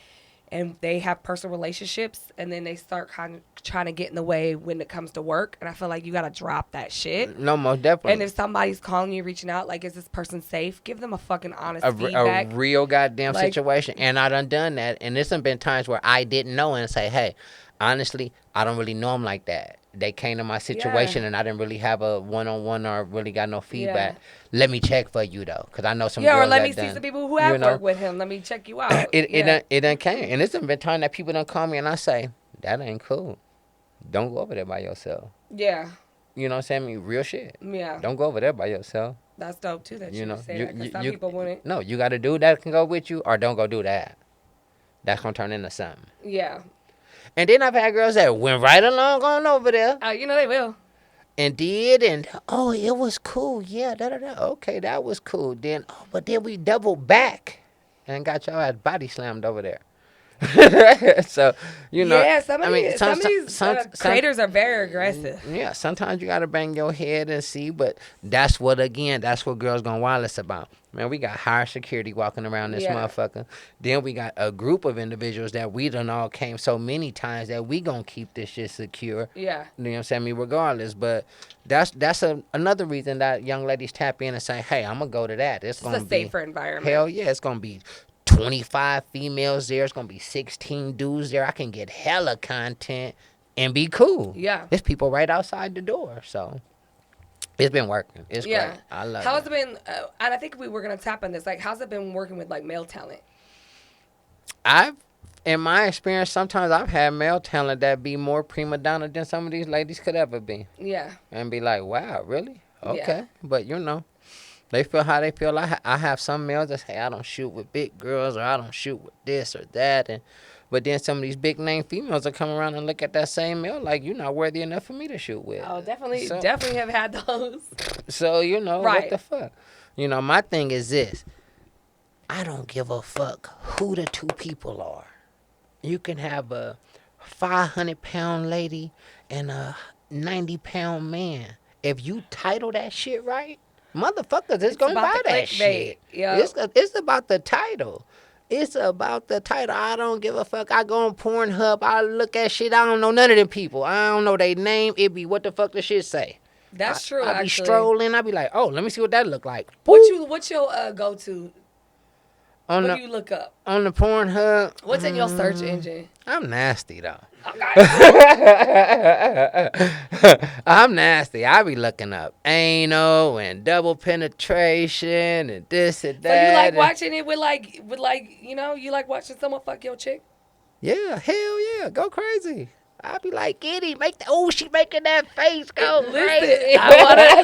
And they have personal relationships, and then they start kind of trying to get in the way when it comes to work. And I feel like you got to drop that shit. No, most definitely. And if somebody's calling you, reaching out, like, is this person safe? Give them a fucking honest feedback. A real goddamn situation. And I done that. And there's been times where I didn't know and say, hey, honestly, I don't really know them like that. They came to my situation and I didn't really have a one-on-one or really got no feedback. Let me check for you though, because I know some girls or let that me see some people who have worked with him. Let me check you out. It done came. And it's been time that people done call me and I say, that ain't cool. Don't go over there by yourself. Yeah. You know what I'm saying? I mean, real shit. Yeah. Don't go over there by yourself. That's dope too that you say that, because some you, people wouldn't. No, you got to do that can go with you, or don't go do that. That's going to turn into something. Yeah. And then I've had girls that went right along on over there. They will. And did, and oh, it was cool. Yeah, okay, that was cool. Then, but then we doubled back and got your ass body slammed over there. So, Yeah, some of these creators are very aggressive. Yeah, sometimes you got to bang your head and see, but that's what girls gonna wireless about. Man, we got higher security walking around this motherfucker. Then we got a group of individuals that we done all came so many times that we gonna keep this shit secure. Yeah. You know what I'm saying? I mean, regardless, but that's another reason that young ladies tap in and say, hey, I'm gonna go to that. It's gonna be a safer environment. Hell yeah, it's gonna be 25 females there. It's gonna be 16 dudes there. I can get hella content and be cool. Yeah. There's people right outside the door, so it's been working. It's great. I love it. How's it been? And I think we were gonna tap on this. Like, how's it been working with like male talent? I've in my experience, sometimes I've had male talent that be more prima donna than some of these ladies could ever be. Yeah. And be like, wow, really? Okay. Yeah. But, you know, they feel how they feel. I have some males that say, I don't shoot with big girls or I don't shoot with this or that. But then some of these big name females will come around and look at that same male like, you're not worthy enough for me to shoot with. Oh, definitely have had those. So, you know, right. What the fuck? You know, my thing is this. I don't give a fuck who the two people are. You can have a 500-pound lady and a 90-pound man. If you title that shit right, motherfuckers is going to buy that shit. Yep. It's about the title. It's about the title. I don't give a fuck. I go on Pornhub. I look at shit. I don't know none of them people. I don't know their name. It be what the fuck the shit say. That's true, I be actually. strolling. I be like, oh, let me see what that look like. What's your go-to? What do you look up? On the Pornhub. What's in your search engine? I'm nasty, though. Okay. I'm nasty. I be looking up anal and double penetration and this and that. So you like watching it with you know, you like watching someone fuck your chick? Yeah, hell yeah. Go crazy. I be like, Giddy, she making that face go crazy.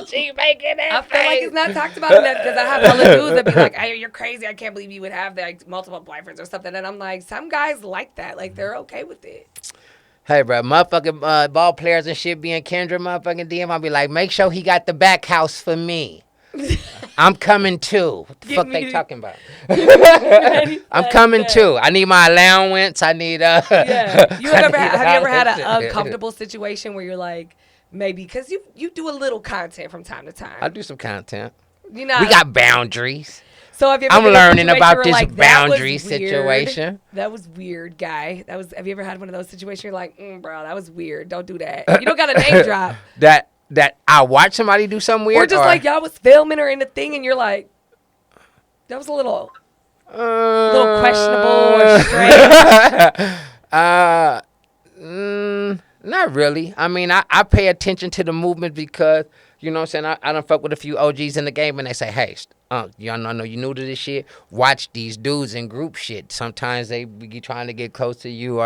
She making that face. I feel like it's not talked about enough because I have other dudes that be like, hey, you're crazy. I can't believe you would have like multiple boyfriends or something. And I'm like, some guys like that. Like, they're okay with it. Hey, bro, motherfucking ball players and shit being Kendra motherfucking DM, I'll be like, make sure he got the back house for me. I'm coming too. What the fuck they talking about? I'm coming too. I need my allowance. I need Yeah. Have you ever had an uncomfortable situation where you're like, maybe because you do a little content from time to time. I do some content. You know, we got boundaries. So have you ever I'm learning about this boundary situation. That was weird, guy. Have you ever had one of those situations? You're like, bro, that was weird. Don't do that. You don't got a name drop. That I watch somebody do something weird, or just like y'all was filming or in the thing, and you're like, that was a little questionable or strange. Not really. I mean, I pay attention to the movement because, you know what I'm saying, I done fuck with a few OGs in the game, and they say, hey, y'all know you new to this shit? Watch these dudes in group shit. Sometimes they be trying to get close to you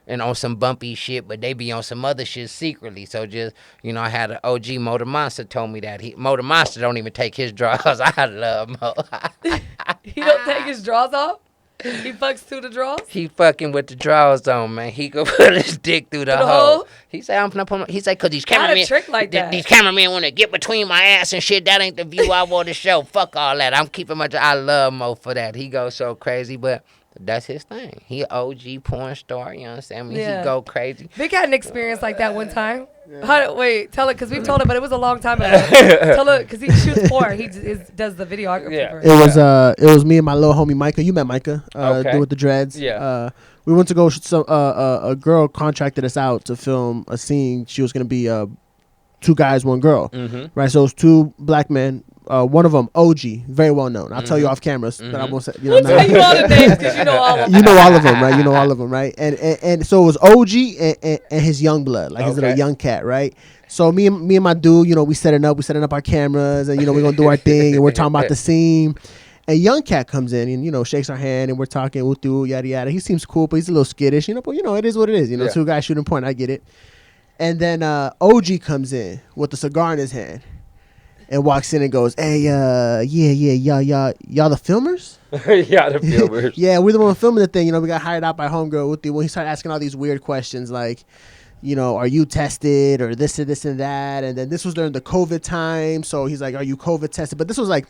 and on some bumpy shit, but they be on some other shit secretly. So just, you know, I had an OG Motor Monster told me that. Motor Monster don't even take his drawers. I love Mo. He don't take his drawers off? He fucks through the drawers? He fucking with the drawers on, man. He could put his dick through the hole. He say, cause these cameramen, a trick like that. These cameramen want to get between my ass and shit. That ain't the view I want to show. Fuck all that. I'm keeping I love Mo for that. He goes so crazy, but that's his thing. He an OG porn star, you understand me? Yeah. He go crazy. Vic had an experience like that one time. Wait, tell it, because we've told it, but it was a long time ago. Tell it, because he shoots porn. He does the videography. Yeah. It was me and my little homie Micah. You met Micah, dude with the dreads. Yeah. We went to go. A girl contracted us out to film a scene. She was gonna be 2 guys, 1 girl. Mm-hmm. Right. So it was 2 black men. One of them, OG, very well known. I'll tell you off cameras, but I won't say. We'll tell you all the names because you know all of them. You know all of them, right? You know all of them, right? And so it was OG and his young blood, like his little young cat, right? So me and my dude, you know, we setting up our cameras, and you know we're gonna do our thing, and we're talking about the scene. And young cat comes in and, you know, shakes our hand, and we're talking, we'll do yada yada. He seems cool, but he's a little skittish, you know. But you know, it is what it is. You know, 2 guys shooting porn, I get it. And then OG comes in with a cigar in his hand. And walks in and goes, hey, y'all the filmers? Yeah, the filmers. Yeah, we're the one filming the thing. You know, we got hired out by homegirl. When he started asking all these weird questions like, you know, are you tested or this and that? And then this was during the COVID time. So he's like, are you COVID tested? But this was like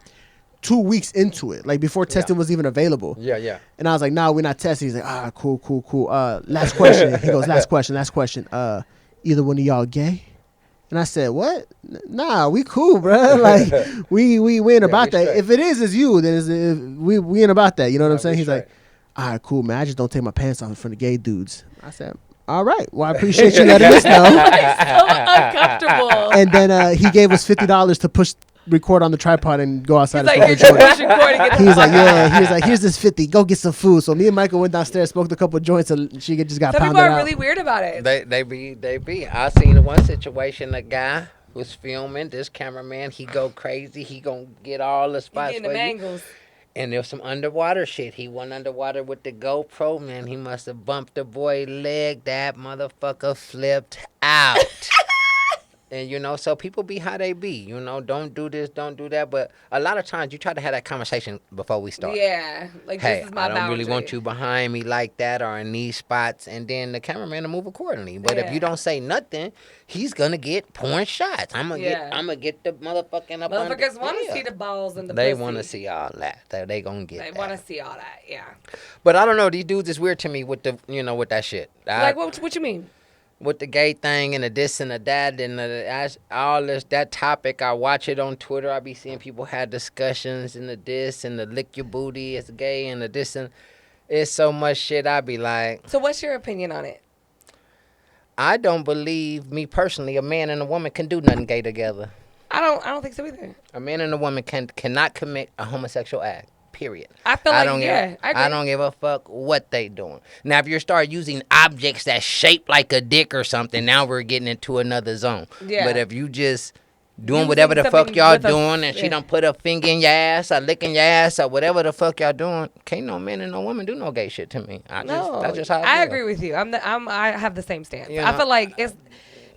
2 weeks into it, like before testing was even available. Yeah. And I was like, nah, we're not testing. He's like, cool. Last question. He goes, last question. Either one of y'all gay? And I said, what? Nah, we cool, bro. Like, we ain't about that. Straight. If it is, it's you. Then we ain't about that. You know what I'm saying? He's straight. Like, all right, cool, man. I just don't take my pants off in front of gay dudes. I said, all right. Well, I appreciate you letting us know. So uncomfortable. And then he gave us $50 to push record on the tripod and go outside. He's like, he's like, yeah. He's like, here's this 50. Go get some food. So me and Michael went downstairs, smoked a couple of joints, and she just got pounded out. Some people are really weird about it. They be. I seen one situation, a guy was filming, this cameraman, he go crazy. He gonna get all the spots. He getting the angles. And there's some underwater shit. He went underwater with the GoPro, man. He must have bumped the boy leg. That motherfucker flipped out. And, you know, so people be how they be. You know, don't do this, don't do that. But a lot of times you try to have that conversation before we start. Yeah. Like, hey, this is my I don't boundary. really want you behind me like that or in these spots. And then the cameraman will move accordingly. But if you don't say nothing, he's going to get porn shots. I'm going to get the motherfucking up. Motherfuckers want to see the balls and the They pussy. want to see all that. They going to get They that. want to see all that, yeah. But I don't know. These dudes is weird to me with the, you know, with that shit. Like, what you mean? With the gay thing and the this and the that and all this, that topic, I watch it on Twitter. I be seeing people have discussions and the this and the lick your booty is gay and the this and it's so much shit. I be like. So what's your opinion on it? I don't believe, me personally, a man and a woman can do nothing gay together. I don't think so either. A man and a woman cannot commit a homosexual act. Period. I feel I like, I agree. I don't give a fuck what they doing. Now, if you start using objects that shape like a dick or something, now we're getting into another zone. Yeah. But if you just doing Using whatever the fuck y'all doing and yeah. she done put a finger in your ass or licking your ass or whatever the fuck y'all doing, can't no man and no woman do no gay shit to me. That's just how I feel. I agree with you. I have the same stance. You know? I feel like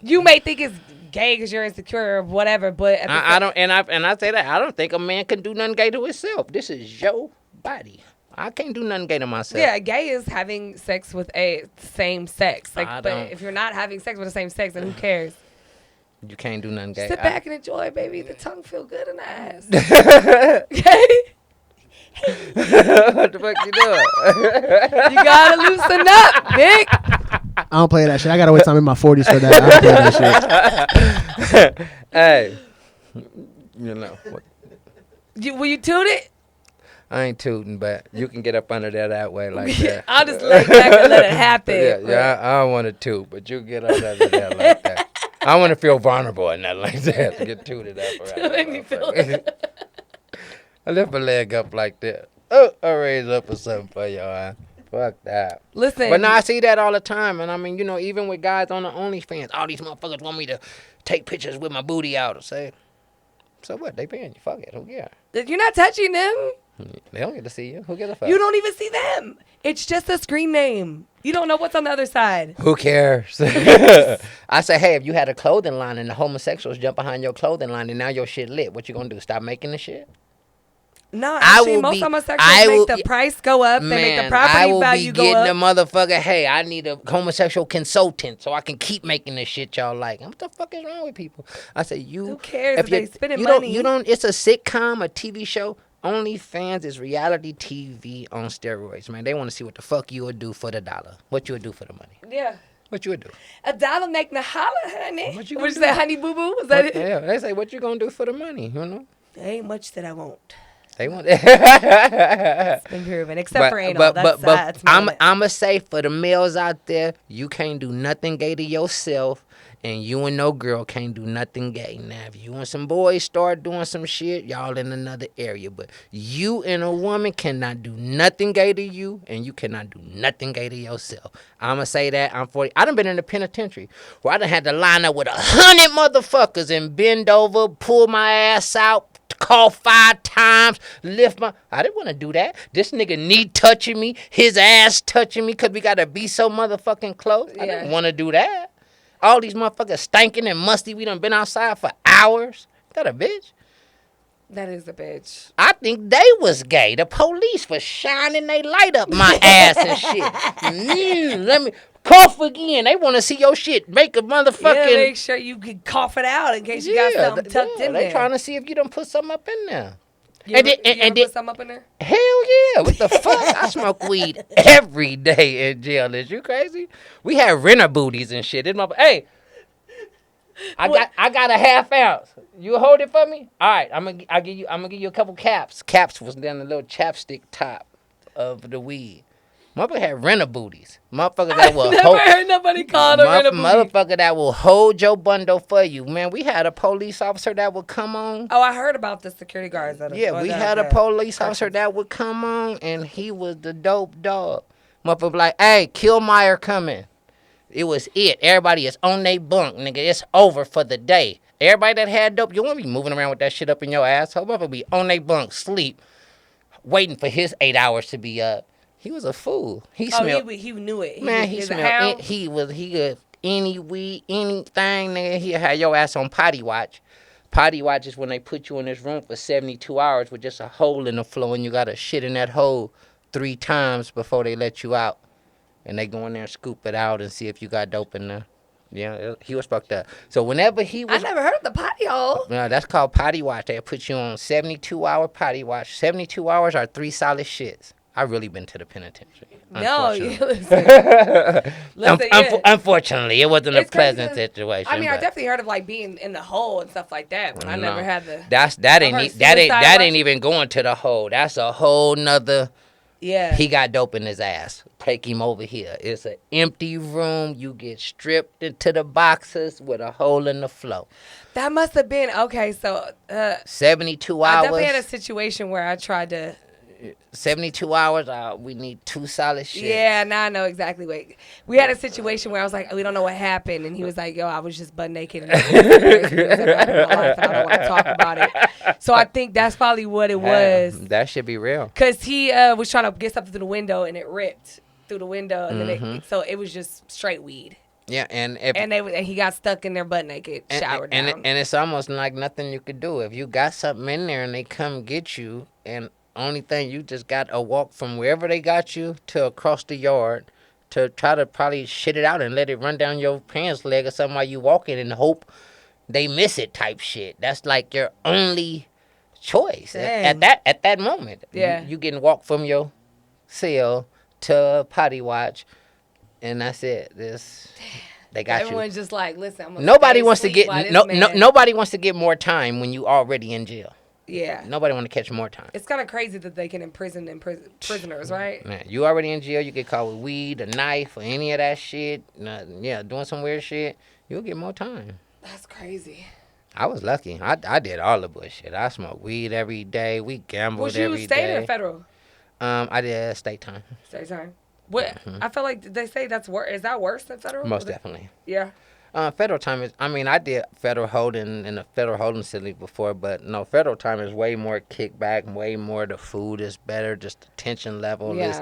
you may think it's gay because you're insecure or whatever, but I don't, and I say that I don't think a man can do nothing gay to himself. This is your body. I can't do nothing gay to myself. Yeah, gay is having sex with a same sex. Like, but if you're not having sex with the same sex, then who cares? You can't do nothing gay. Sit back and enjoy, baby. The tongue feel good in the ass. Okay? What the fuck you doing? You gotta loosen up, Vic. I don't play that shit. I gotta wait till I'm in my 40s for that. I don't play that shit. Hey, you know what? Will you toot it? I ain't tooting, but you can get up under there that way like that. I'll just lay back and let it happen. Yeah, I don't want to toot, but you get up under there like that. I want to feel vulnerable and nothing like that to get tooted up. Make me feel I lift my leg up like that. Oh, I raise up or something for y'all. Fuck that. Listen. But no, I see that all the time. And I mean, you know, even with guys on the OnlyFans, all these motherfuckers want me to take pictures with my booty out or say, so what? They paying you. Fuck it. Who cares? You're not touching them. They don't get to see you. Who gives a fuck? You don't even see them. It's just a screen name. You don't know what's on the other side. Who cares? I say, hey, if you had a clothing line and the homosexuals jump behind your clothing line and now your shit lit, what you gonna do? Stop making the shit? No, actually, most homosexuals make the price go up. They make the property value go up. I will be getting the motherfucker, hey, I need a homosexual consultant so I can keep making the shit y'all like. What the fuck is wrong with people? I say, who cares if they spending money? It's a sitcom, a TV show. OnlyFans is reality TV on steroids, man. They want to see what the fuck you would do for the dollar. What you would do for the money. Yeah. What you would do. $1 make me holler, honey. What you do? say, honey boo boo? Is that it? Yeah, they say, what you gonna do for the money, you know? There ain't much that I won't. They want It's been proven, except for anal. That's I'm going to say for the males out there, you can't do nothing gay to yourself, and you and no girl can't do nothing gay. Now, if you and some boys start doing some shit, y'all in another area. But you and a woman cannot do nothing gay to you, and you cannot do nothing gay to yourself. I'm going to say that. I'm 40. I done been in the penitentiary where I done had to line up with 100 motherfuckers and bend over, pull my ass out, call 5 times, lift my... I didn't want to do that. This nigga knee touching me, his ass touching me because we got to be so motherfucking close. I didn't want to do that. All these motherfuckers stinking and musty. We done been outside for hours. Is that a bitch? That is a bitch. I think they was gay. The police was shining they light up my ass and shit. Let me... Cough again. They want to see your shit. Make a motherfucking... Yeah, make sure you can cough it out in case you got something tucked in there. They trying to see if you done put something up in there. You ever put something up in there? Hell yeah. What the fuck? I smoke weed every day in jail. Is you crazy? We had renter booties and shit. Hey, I got a half ounce. You hold it for me? All right. I'm gonna give you a couple caps. Caps was down the little chapstick top of the weed. Motherfucker had renter booties. Motherfucker that will never heard nobody call it a renter booty. Motherfucker that will hold your bundle for you. Man, we had a police officer that would come on. Oh, I heard about the security guards. We had a police officer that would come on, and he was the dope dog. Motherfucker like, hey, Killmeyer coming. It was it. Everybody is on their bunk, nigga. It's over for the day. Everybody that had dope, you won't be moving around with that shit up in your asshole. Motherfucker be on their bunk, sleep. waiting for his 8 hours to be up. He was a fool. He smelled. He knew it. He smelled. He could any weed, anything. Nigga, he had your ass on potty watch. Potty watch is when they put you in this room for 72 hours with just a hole in the floor, and you gotta shit in that hole 3 times before they let you out. And they go in there and scoop it out and see if you got dope in there. Yeah, he was fucked up. So whenever he was... I never heard of the potty hole. No, that's called potty watch. They put you on 72-hour potty watch. 72 hours are 3 solid shits. I've really been to the penitentiary. No, Unfortunately, it wasn't a pleasant situation. I mean, I definitely heard of like being in the hole and stuff like that, but I never had the... That ain't even going to the hole. That's a whole nother... Yeah. He got dope in his ass. Take him over here. It's an empty room. You get stripped into the boxes with a hole in the floor. That must have been, okay, so... 72 hours. I definitely had a situation where I tried to... 72 hours, we need 2 solid shit. Yeah, now I know exactly what. We had a situation where I was like, we don't know what happened. And he was like, yo, I was just butt naked. And I don't want to talk about it. So I think that's probably what it was. That should be real. Because he was trying to get something through the window and it ripped through the window. And then so it was just straight weed. Yeah, and he got stuck in there butt naked, showered down. And it's almost like nothing you could do. If you got something in there and they come get you, and only thing, you just got a walk from wherever they got you to across the yard to try to probably shit it out and let it run down your pants leg or something while you walking and hope they miss it type shit. That's like your only choice at that moment. Yeah. You getting walked from your cell to potty watch, and that's it. They got Everyone's you. just like, listen, I'm gonna nobody wants to get nobody wants to get more time when you already in jail. Yeah. Nobody want to catch more time. It's kind of crazy that they can imprison prisoners, right? Man, you already in jail. You get caught with weed, a knife, or any of that shit. Doing some weird shit. You'll get more time. That's crazy. I was lucky. I did all the bullshit. I smoked weed every day. We gambled every day. Was you state or federal? I did state time. State time. What? Mm-hmm. I feel like they say that's worse. Is that worse than federal? Most definitely. Yeah. Federal time is, I did federal holding in a federal holding facility before, but no, federal time is way more kickback, way more, the food is better, just the tension level is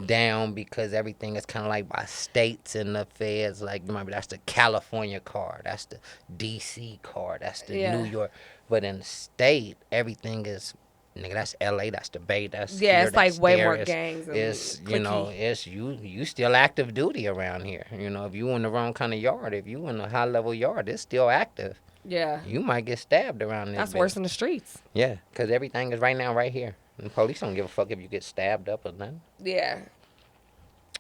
down because everything is kind of like by states and the feds. Like, remember, that's the California card, that's the D.C. card, that's the New York. But in the state, everything is, nigga, that's L.A., that's the Bay, that's here, it's like way more gangs. It's, it's you still active duty around here. If you in the wrong kind of yard, if you in a high-level yard, it's still active. Yeah. You might get stabbed around this. That's worse than the streets. Yeah, because everything is right now right here. And the police don't give a fuck if you get stabbed up or nothing. Yeah.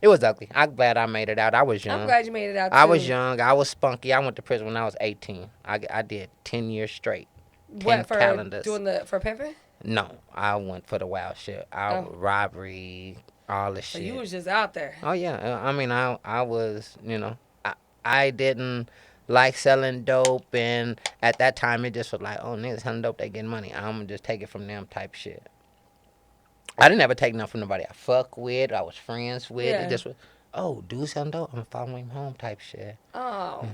It was ugly. I'm glad I made it out. I was young. I'm glad you made it out, too. I was young. I was spunky. I went to prison when I was 18. I did 10 years straight. What, for calendars. For pimping? No, I went for the wild shit. Robbery, all the shit. So you was just out there. Oh, yeah. I was, I didn't like selling dope, and at that time, it just was like, oh, niggas selling dope, they getting money. I'm going to just take it from them type shit. I didn't ever take nothing from nobody I fuck with, I was friends with. Yeah. It just was, oh, dude selling dope, I'm following him home type shit. Oh.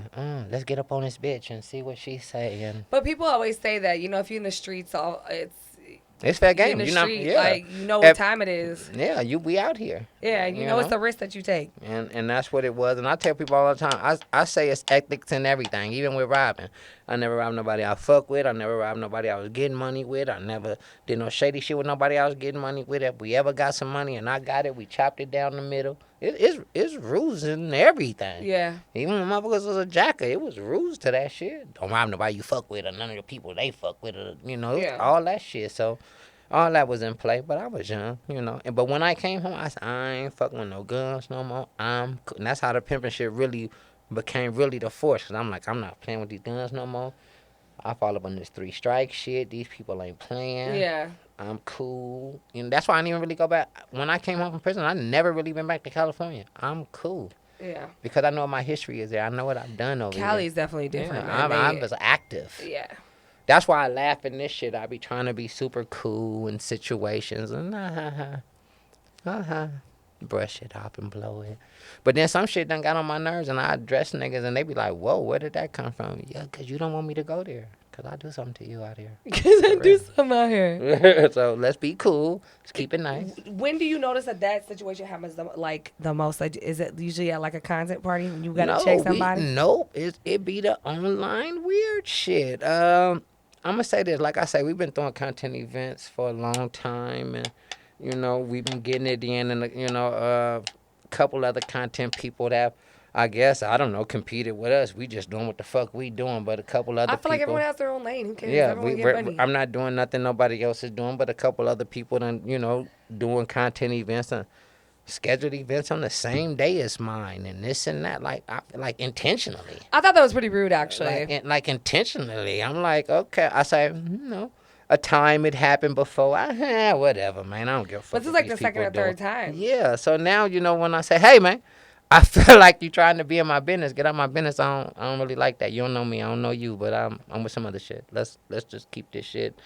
Let's get up on this bitch and see what she's saying. But people always say that, if you're in the streets, it's fair game. In the street, like, what time it is. Yeah, we out here. Yeah, you know it's the risk that you take. And that's what it was. And I tell people all the time, I say it's ethics and everything, even with robbing. I never robbed nobody I fuck with. I never robbed nobody I was getting money with. I never did no shady shit with nobody I was getting money with. If we ever got some money and I got it, we chopped it down the middle. It's rules and everything. Yeah. Even when motherfuckers was a jacker, it was rules to that shit. Don't rob nobody you fuck with or none of the people they fuck with, or, all that shit. So all that was in play, but I was young, But when I came home, I said, I ain't fucking with no guns no more. And that's how the pimping shit really became really the force. Because I'm like, I'm not playing with these guns no more. I fall up on this 3 strike shit. These people ain't playing. Yeah. I'm cool. That's why I didn't even really go back. When I came home from prison, I never really been back to California. I'm cool. Yeah. Because I know my history is there. I know what I've done over Cali is definitely different. Yeah, I'm just active. Yeah. That's why I laugh in this shit. I be trying to be super cool in situations and brush it off and blow it. But then some shit done got on my nerves and I address niggas and they be like, whoa, where did that come from? Yeah, because you don't want me to go there. Cause I do something to you out here. Because I do something out here. So let's be cool. Let's keep it nice. When do you notice that situation happens the most? Like, is it usually at like a content party when you gotta check somebody? Nope. It be the online weird shit. I'm gonna say this. Like I say, we've been throwing content events for a long time, and we've been getting it in, and a couple other content people that, I guess, I don't know, competed with us. We just doing what the fuck we doing, but a couple other people. I feel like everyone has their own lane. Who cares? Yeah, I'm not doing nothing nobody else is doing, but a couple other people done, doing content events and scheduled events on the same day as mine and this and that. Like, intentionally. I thought that was pretty rude, actually. Like intentionally. I'm like, okay. I say, a time it happened before. Whatever, man. I don't give a fuck. But this is like the second or third time. Yeah. So now, when I say, hey, man, I feel like you trying to be in my business. Get out my business. I don't really like that. You don't know me. I don't know you. But I'm with some other shit. Let's just keep this shit.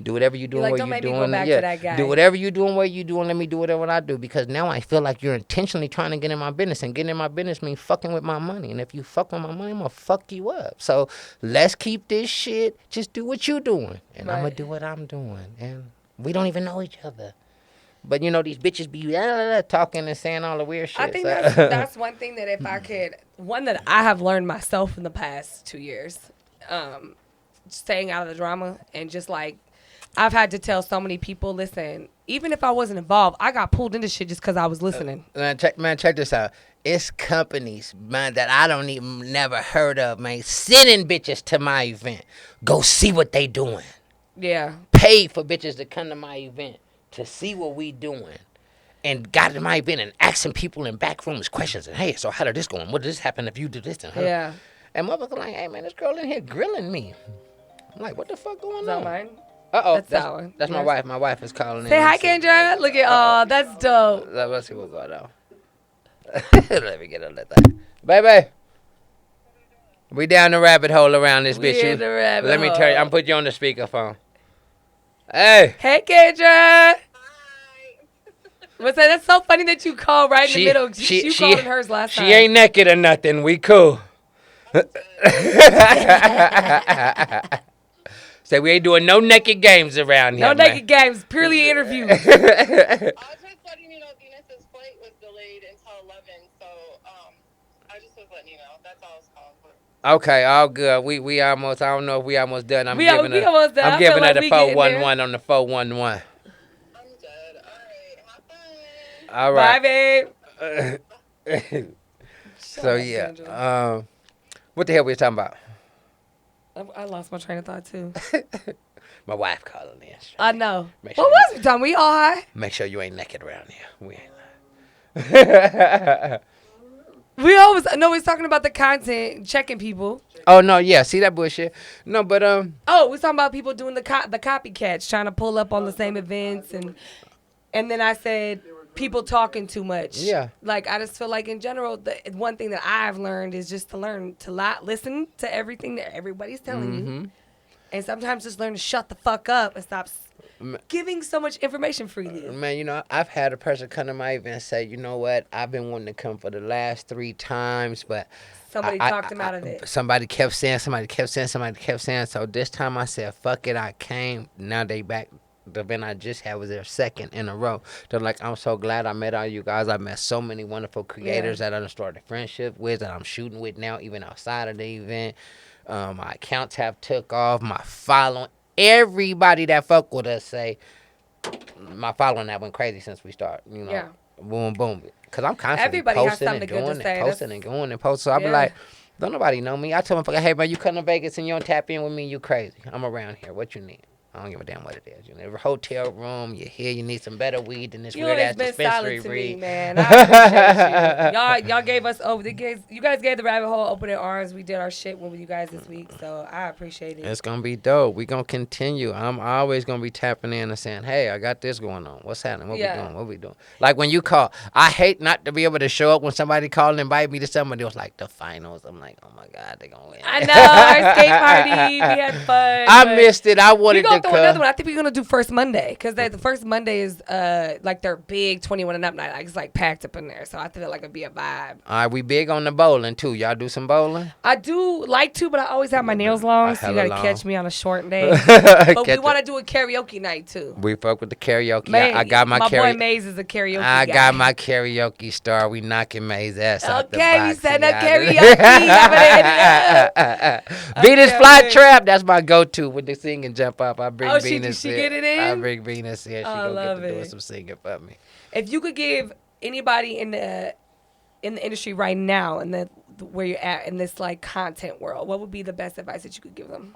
Do whatever you doing. Don't make me go back to that guy. Do whatever you doing. What you doing. Let me do whatever I do. Because now I feel like you're intentionally trying to get in my business, and getting in my business means fucking with my money. And if you fuck with my money, I'm gonna fuck you up. So let's keep this shit. Just do what you doing, and I'm gonna do what I'm doing. And we don't even know each other. But, these bitches be talking and saying all the weird shit. I think that's one thing that if I could, one that I have learned myself in the past 2 years, staying out of the drama and just like, I've had to tell so many people, listen, even if I wasn't involved, I got pulled into shit just because I was listening. Check this out. It's companies, man, that I don't even never heard of, man, sending bitches to my event. Go see what they doing. Yeah. Pay for bitches to come to my event to see what we doing, and got in my event and asking people in back rooms questions. And, hey, so how did this go? And what does this happen if you do this? And And motherfuckers like, hey, man, this girl in here grilling me. I'm like, what the fuck going on? Is that mine? Uh-oh. That's my wife. My wife is calling in. Say hi, Kendra. Look at, that's dope. Let's see what's going on. Let me get on that thing. Baby. We down the rabbit hole around this bitch. In the rabbit Let me hole. tell you, I'm putting you on the speakerphone. Hey. Hey, Kendra. What's that? That's so funny that you called right in the middle. You called in hers last time. She ain't naked or nothing. We cool. Say we ain't doing no naked games around here. No naked games. Purely interviews. I was just letting you know Venus's flight was delayed until 11, so I just was letting you know. That's all I was calling for. Okay, all good. We almost. I don't know if we almost done. I'm We giving her. almost done. I'm giving her the 411 on the 411. I'm dead. All right, have fun. All right. Bye, babe. So yeah. What the hell we was talking about? I lost my train of thought too. My wife calling in. I know. Make What sure was we talking? We all high? Make sure you ain't naked around here. We ain't. We always no. We're talking about the content, checking people. Oh no, yeah. See that bullshit? No, but Oh, we're talking about people doing the copycats, trying to pull up on the same events, and then I said people talking too much. Yeah. Like I just feel like in general, the one thing that I've learned is just to learn to listen to everything that everybody's telling you, and sometimes just learn to shut the fuck up and stop giving so much information freely. Man, I've had a person come to my event and say, you know what, I've been wanting to come for the last 3 times, but Somebody talked him out of it. Somebody kept saying. So this time I said, fuck it, I came. Now they back. The event I just had was their second in a row. They're like, I'm so glad I met all you guys. I met so many wonderful creators that I started friendship with, that I'm shooting with now, even outside of the event. My accounts have took off. My following, everybody that fuck with us say, my following that went crazy since we started. Boom, boom. Because I'm constantly posting and doing and posting and going and posting. So I be like, don't nobody know me. I tell them, hey, man, you come to Vegas and you don't tap in with me, you crazy. I'm around here. What you need? I don't give a damn what it is. You need a hotel room. You're here. You need some better weed than this weird ass dispensary weed. Man, I appreciate you. Y'all gave us over. You guys gave the rabbit hole open arms. We did our shit with you guys this week, so I appreciate it. It's gonna be dope. We gonna continue. I'm always gonna be tapping in and saying, "Hey, I got this going on. What's happening? What we doing? What we doing?" Like when you call, I hate not to be able to show up when somebody called and invite me to something. It was like the finals. I'm like, oh my god, they gonna win. I know our skate party. We had fun. I missed it. I wanted to throw another one. I think we're gonna do First Monday because the first Monday is like their big 21 and up night. Like it's like packed up in there, so I feel like it'd be a vibe. All right, we big on the bowling too. Y'all do some bowling? I do like to, but I always have my nails long, so you gotta catch me on a short day. But we want to do a karaoke night too. We fuck with the karaoke. I got my boy Maze is a karaoke guy. I got my karaoke star. We knocking Maze's ass out the box. Okay, we setting up karaoke. Venus Fly Trap. That's my go-to with the singing jump up. I bring Venus she get it in? I bring Venus in. She go get to do some singing for me. If you could give anybody in the industry right now and where you're at in this like content world, what would be the best advice that you could give them?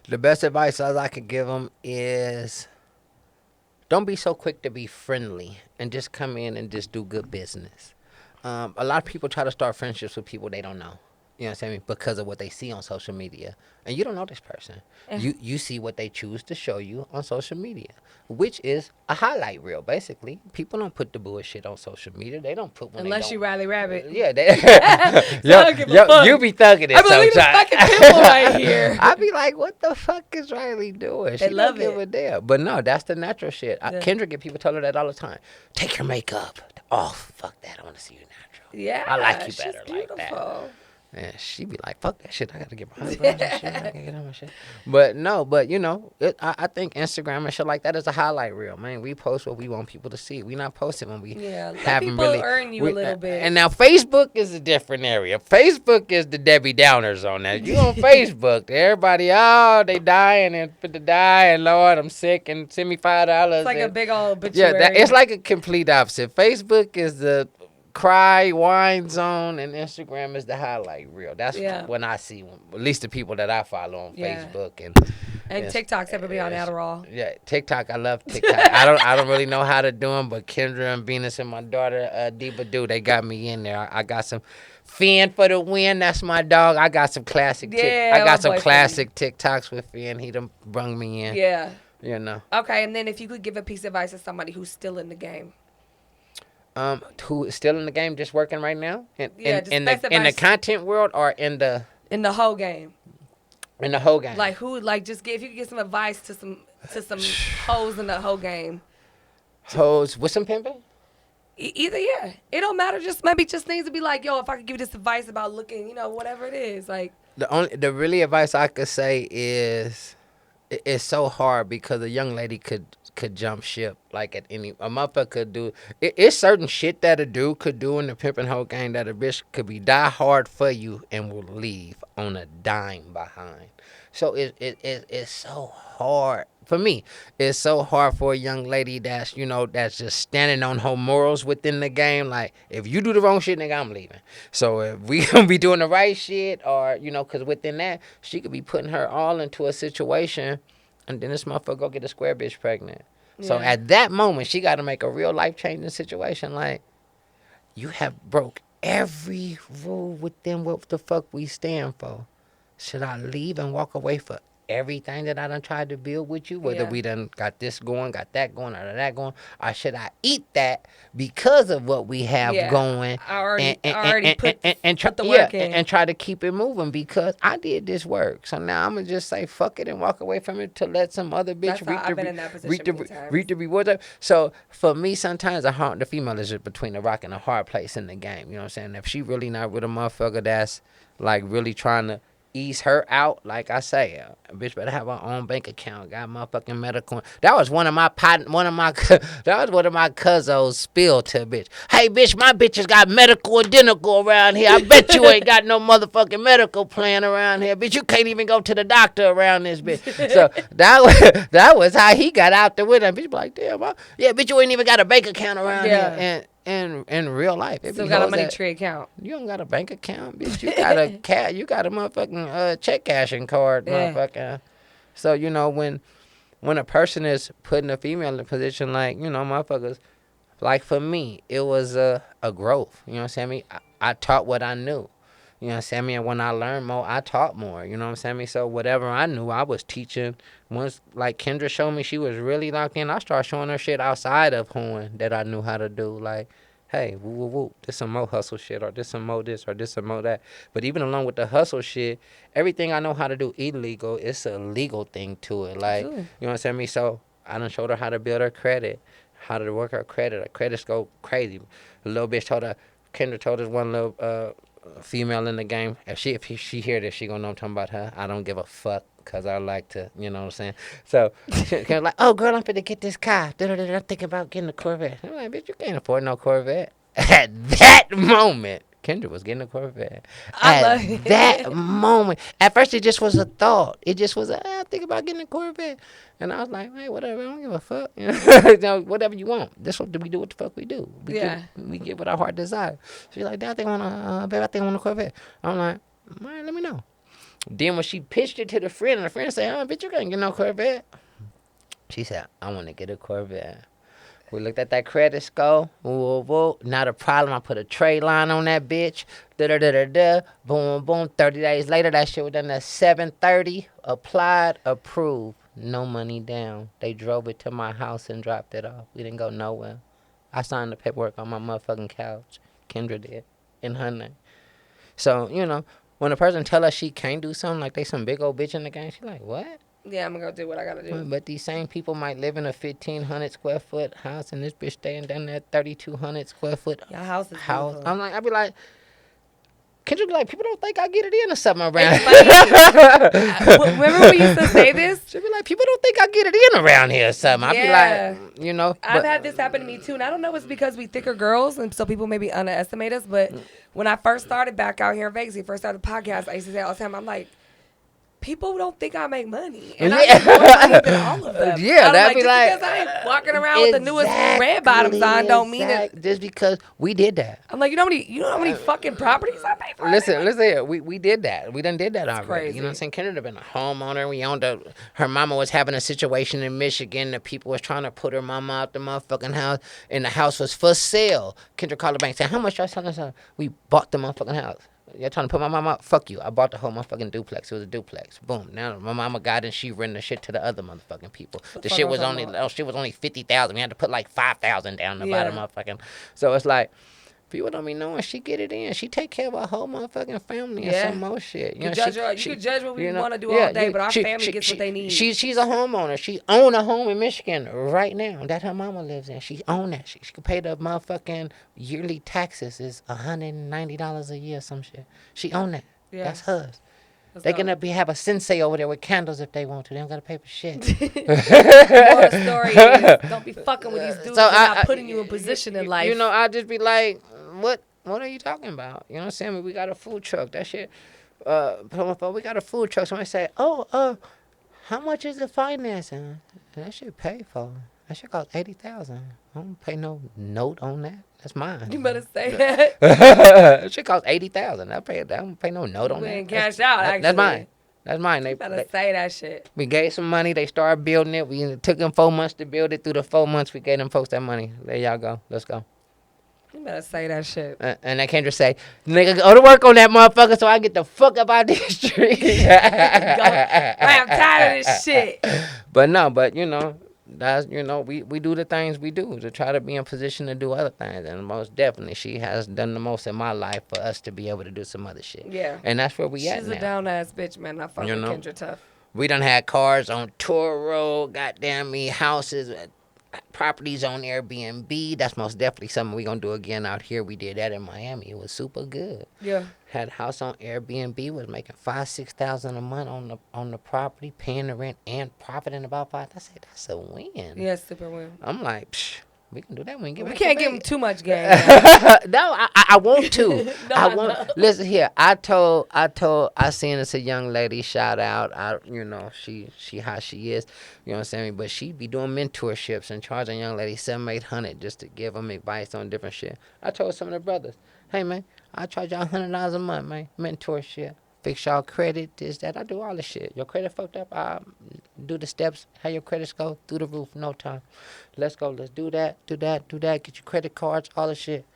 The best advice I could give them is don't be so quick to be friendly and just come in and just do good business. A lot of people try to start friendships with people they don't know. You know what I'm saying? Because of what they see on social media. And you don't know this person. You see what they choose to show you on social media, which is a highlight reel, basically. People don't put the bullshit on social media. They don't put when unless you RyleeRabbit. Yeah. You be thugging it sometimes. Fucking Pimp right here. I be like, what the fuck is Rylee doing? She love don't give a damn. But no, that's the natural shit. Kendra get people tell her that all the time. Take your makeup off. Fuck that. I want to see you natural. Yeah. I like you better she's like beautiful. that. And she be like, fuck that shit. I got to get my husband shit. I got to get on my shit. But no, you know, I think Instagram and shit like that is a highlight reel, man. We post what we want people to see. We not posting when we haven't really. Earn you a little bit. And now Facebook is a different area. Facebook is the Debbie Downers on that. You on Facebook, everybody, they dying and put the dying, Lord, I'm sick and send me $5. It's like a big old obituary. Yeah, it's like a complete opposite. Facebook is the cry wine zone and Instagram is the highlight reel. That's when I see at least the people that I follow on Facebook and TikTok's everybody on Adderall. Yeah, TikTok. I love TikTok. I don't really know how to do them, but Kendra and Venus and my daughter Diva do. They got me in there. I got some Finn for the win. That's my dog. I got some classic. I got some classic TikToks with Finn. He done brung me in. Yeah. You know. Okay, and then if you could give a piece of advice to somebody who's still in the game. Who is still in the game, just working right now, in the content world or in the whole game. In the whole game. Like who? Like just if you could give some advice to some hoes in the whole game. Hoes with some pimping. Either it don't matter. Just maybe just things to be like, yo, if I could give you this advice about looking, you know, whatever it is, like. The really advice I could say is, it's so hard because a young lady could jump ship like at any a motherfucker could do. It's certain shit that a dude could do in the pimping whole game that a bitch could be die hard for you and will leave on a dime behind. So it's so hard for me. It's so hard for a young lady that's just standing on her morals within the game. Like if you do the wrong shit, nigga, I'm leaving. So if we gonna be doing the right shit, or because within that she could be putting her all into a situation. And then this motherfucker go get a square bitch pregnant. Yeah. So at that moment, she got to make a real life-changing situation. Like, you have broke every rule within what the fuck we stand for. Should I leave and walk away for everything that I done tried to build with you? Whether we done got this going, got that going, or that going. Or should I eat that because of what we have going? I already put the work in. And try to keep it moving because I did this work. So now I'm going to just say fuck it and walk away from it to let some other bitch reap the rewards. So for me, sometimes the female is just between a rock and a hard place in the game. You know what I'm saying? If she really not with a motherfucker that's like really trying to ease her out, like I say, a bitch better have her own bank account, got motherfucking medical. That was one of my cousins spill to a bitch. Hey bitch, my bitches got medical and identical around here. I bet you ain't got no motherfucking medical plan around here, bitch. You can't even go to the doctor around this bitch. So that was how he got out there with her. Bitch be like, damn, bitch, you ain't even got a bank account around here. And in real life, still got a money tree account. You don't got a bank account, bitch. You got a you got a motherfucking check cashing card, motherfucker. So when a person is putting a female in a position like motherfuckers, like for me, it was a growth. You know what I'm saying? I taught what I knew. You know what I'm saying? And when I learned more, I taught more. You know what I'm saying? So whatever I knew, I was teaching. Once, like Kendra showed me she was really locked in, I started showing her shit outside of horn that I knew how to do. Like, hey, woo, woo, woo, this some more hustle shit, or this some more this, or this some more that. But even along with the hustle shit, everything I know how to do illegal, it's a legal thing to it. Like, Absolutely. you know what I'm saying? So I done showed her how to build her credit, how to work her credit. Her credits go crazy. The little bitch told her, Kendra told this one little female in the game, if she hear this, she gonna know I'm talking about her. I don't give a fuck. Cause I like to, you know what I'm saying. So she kind of like, oh girl, I'm finna get this car. I'm thinking about getting a Corvette. I'm like, bitch, you can't afford no Corvette. At that moment, Kendra was getting a Corvette. At that moment, at first it just was a thought. It just was, I'm thinking about getting a Corvette, and I was like, hey, whatever, I don't give a fuck. You know, whatever you want. This what we do. What the fuck we do? We get what our heart desires. She's like, Dad, I think I want babe, I think I want a Corvette. I'm like, all right, let me know. Then when she pitched it to the friend, and the friend said, oh, bitch, you can't get no Corvette. She said, I want to get a Corvette. We looked at that credit score. Whoa, whoa. Not a problem. I put a trade line on that bitch. Da-da-da-da-da. Boom, boom. 30 days later, that shit was done at 7:30. Applied, approved. No money down. They drove it to my house and dropped it off. We didn't go nowhere. I signed the paperwork on my motherfucking couch. Kendra did. In her name. So, you know, when a person tell us she can't do something, like they some big old bitch in the game, she like, what? Yeah, I'm gonna go do what I gotta do. But these same people might live in a 1,500 square foot house, and this bitch staying down there 3,200 square foot Your house is beautiful. I'm like, I be like, can you be like, people don't think I get it in or something around. Remember we used to say this? She be like, people don't think I get it in around here or something. I be like, you know. I've had this happen to me too, and I don't know if it's because we thicker girls, and so people maybe underestimate us. But when I first started back out here in Vegas, we first started the podcast, I used to say all the time, I'm like, people don't think I make money. And I make more money than all of them. Yeah, that'd be like, because I ain't walking around with the newest red bottoms on don't mean it. Just because we did that. I'm like, you know how many fucking properties I pay for? Listen here. We did that. We done did that already. Crazy. You know what I'm saying? Kendra had been a homeowner. We owned her mama was having a situation in Michigan. The people was trying to put her mama out the motherfucking house, and the house was for sale. Kendra called the bank saying, how much y'all selling this house? We bought the motherfucking house. Y'all trying to put my mama out? Fuck you. I bought the whole motherfucking duplex. It was a duplex. Boom. Now my mama got it, she rented the shit to the other motherfucking people. The shit was only $50,000. We had to put like $5,000 down the bottom motherfucking. So it's like, people don't be knowing she get it in. She take care of her whole motherfucking family and some more shit. You can judge what we want to do all day, but our family gets what they need. She's a homeowner. She own a home in Michigan right now that her mama lives in. She own that. She can pay the motherfucking yearly taxes is $190 a year, some shit. She own that. Yeah. That's hers. They can have a sensei over there with candles if they want to. They don't got to pay for shit. The story is, don't be fucking with these dudes not putting you in position in life. You know, I just be like, what are you talking about? You know what I'm saying? We got a food truck. That shit. We got a food truck. Somebody say, how much is the financing? That shit paid for. That shit cost $80,000. I don't pay no note on that. That's mine. You better say that. That shit cost $80,000. I don't pay no note on that. And cash out. Actually, that's mine. That's mine. They better say that shit. We gave some money. They started building it. We took them 4 months to build it. Through the 4 months, we gave them folks that money. There y'all go. Let's go. You better say that shit. And I can't just say, nigga, go to work on that motherfucker so I get the fuck up out these streets. I am tired of this shit. But you know, that's, you know, we do the things we do to try to be in position to do other things. And most definitely, she has done the most in my life for us to be able to do some other shit. Yeah. And that's where we at now. She's a down-ass bitch, man. I fuck with Kendra tough. We done had cars on tour road, goddamn me, houses, properties on Airbnb. That's most definitely something we gonna do again out here. We did that in Miami. It was super good. Yeah. Had a house on Airbnb, was making $5,000-6,000 a month on the property, paying the rent and profiting about $5,000. I said that's a win. Yeah, super win. I'm like, psh, we can do that. We can't give him too much game. No, I want to. I want. Listen here. I seen this a young lady. Shout out. You know, she how she is. You know what I'm saying? But she be doing mentorships and charging young ladies $700-800 just to give them advice on different shit. I told some of the brothers, hey man, I charge y'all $100 a month, man. Mentorship. Fix y'all credit, this, that. I do all the shit. Your credit fucked up, I do the steps. How your credits go through the roof, no time. Let's go. Let's do that. Get your credit cards, all the shit.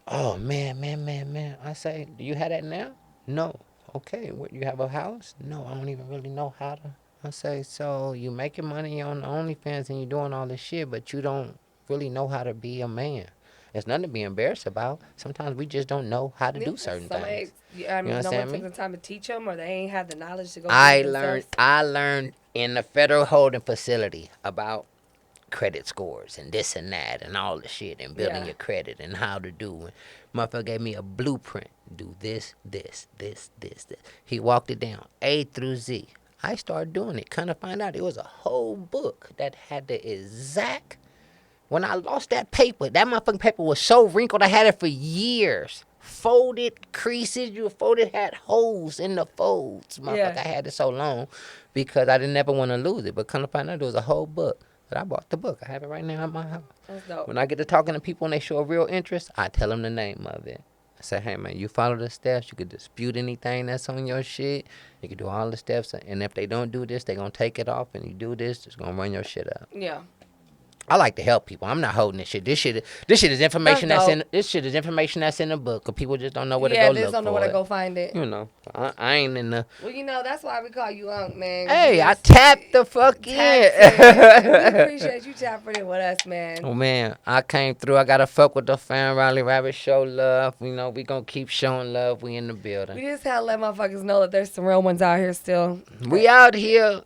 Oh, man. I say, do you have that now? No. Okay. What, you have a house? No, I don't even really know how to. I say, so you making money on the OnlyFans and you doing all this shit, but you don't really know how to be a man. It's nothing to be embarrassed about. Sometimes we just don't know how to do certain things. Yeah, I mean, You know what no I'm one saying? took the time to teach them, or they ain't had the knowledge to go. I do it themselves. learned in the federal holding facility about credit scores and this and that and all the shit and building your credit and how to do. And motherfucker gave me a blueprint. Do this. He walked it down, A through Z. I started doing it. Kind of find out it was a whole book that had the exact. When I lost that paper, that motherfucking paper was so wrinkled. I had it for years. Folded creases, you folded, had holes in the folds. Motherfucker, I had it so long because I didn't ever want to lose it. But kind of find out there was a whole book. But I bought the book. I have it right now at my house. That's dope. When I get to talking to people and they show a real interest, I tell them the name of it. I say, hey, man, you follow the steps. You could dispute anything that's on your shit. You can do all the steps. And if they don't do this, they're going to take it off. And you do this, it's going to run your shit up. Yeah. I like to help people. I'm not holding this shit. This shit is information that's in. This shit is information that's in the book. Cause people just don't know where to go look for it. Yeah, they just don't know where to go find it. You know, I ain't in the. Well, you know that's why we call you Unc, man. Hey, I tapped the fuck in. We appreciate you tapping in with us, man. Oh man, I came through. I gotta fuck with the fan. RyleeRabbit show love. You know, we gonna keep showing love. We in the building. We just had to let motherfuckers know that there's some real ones out here still. We out here.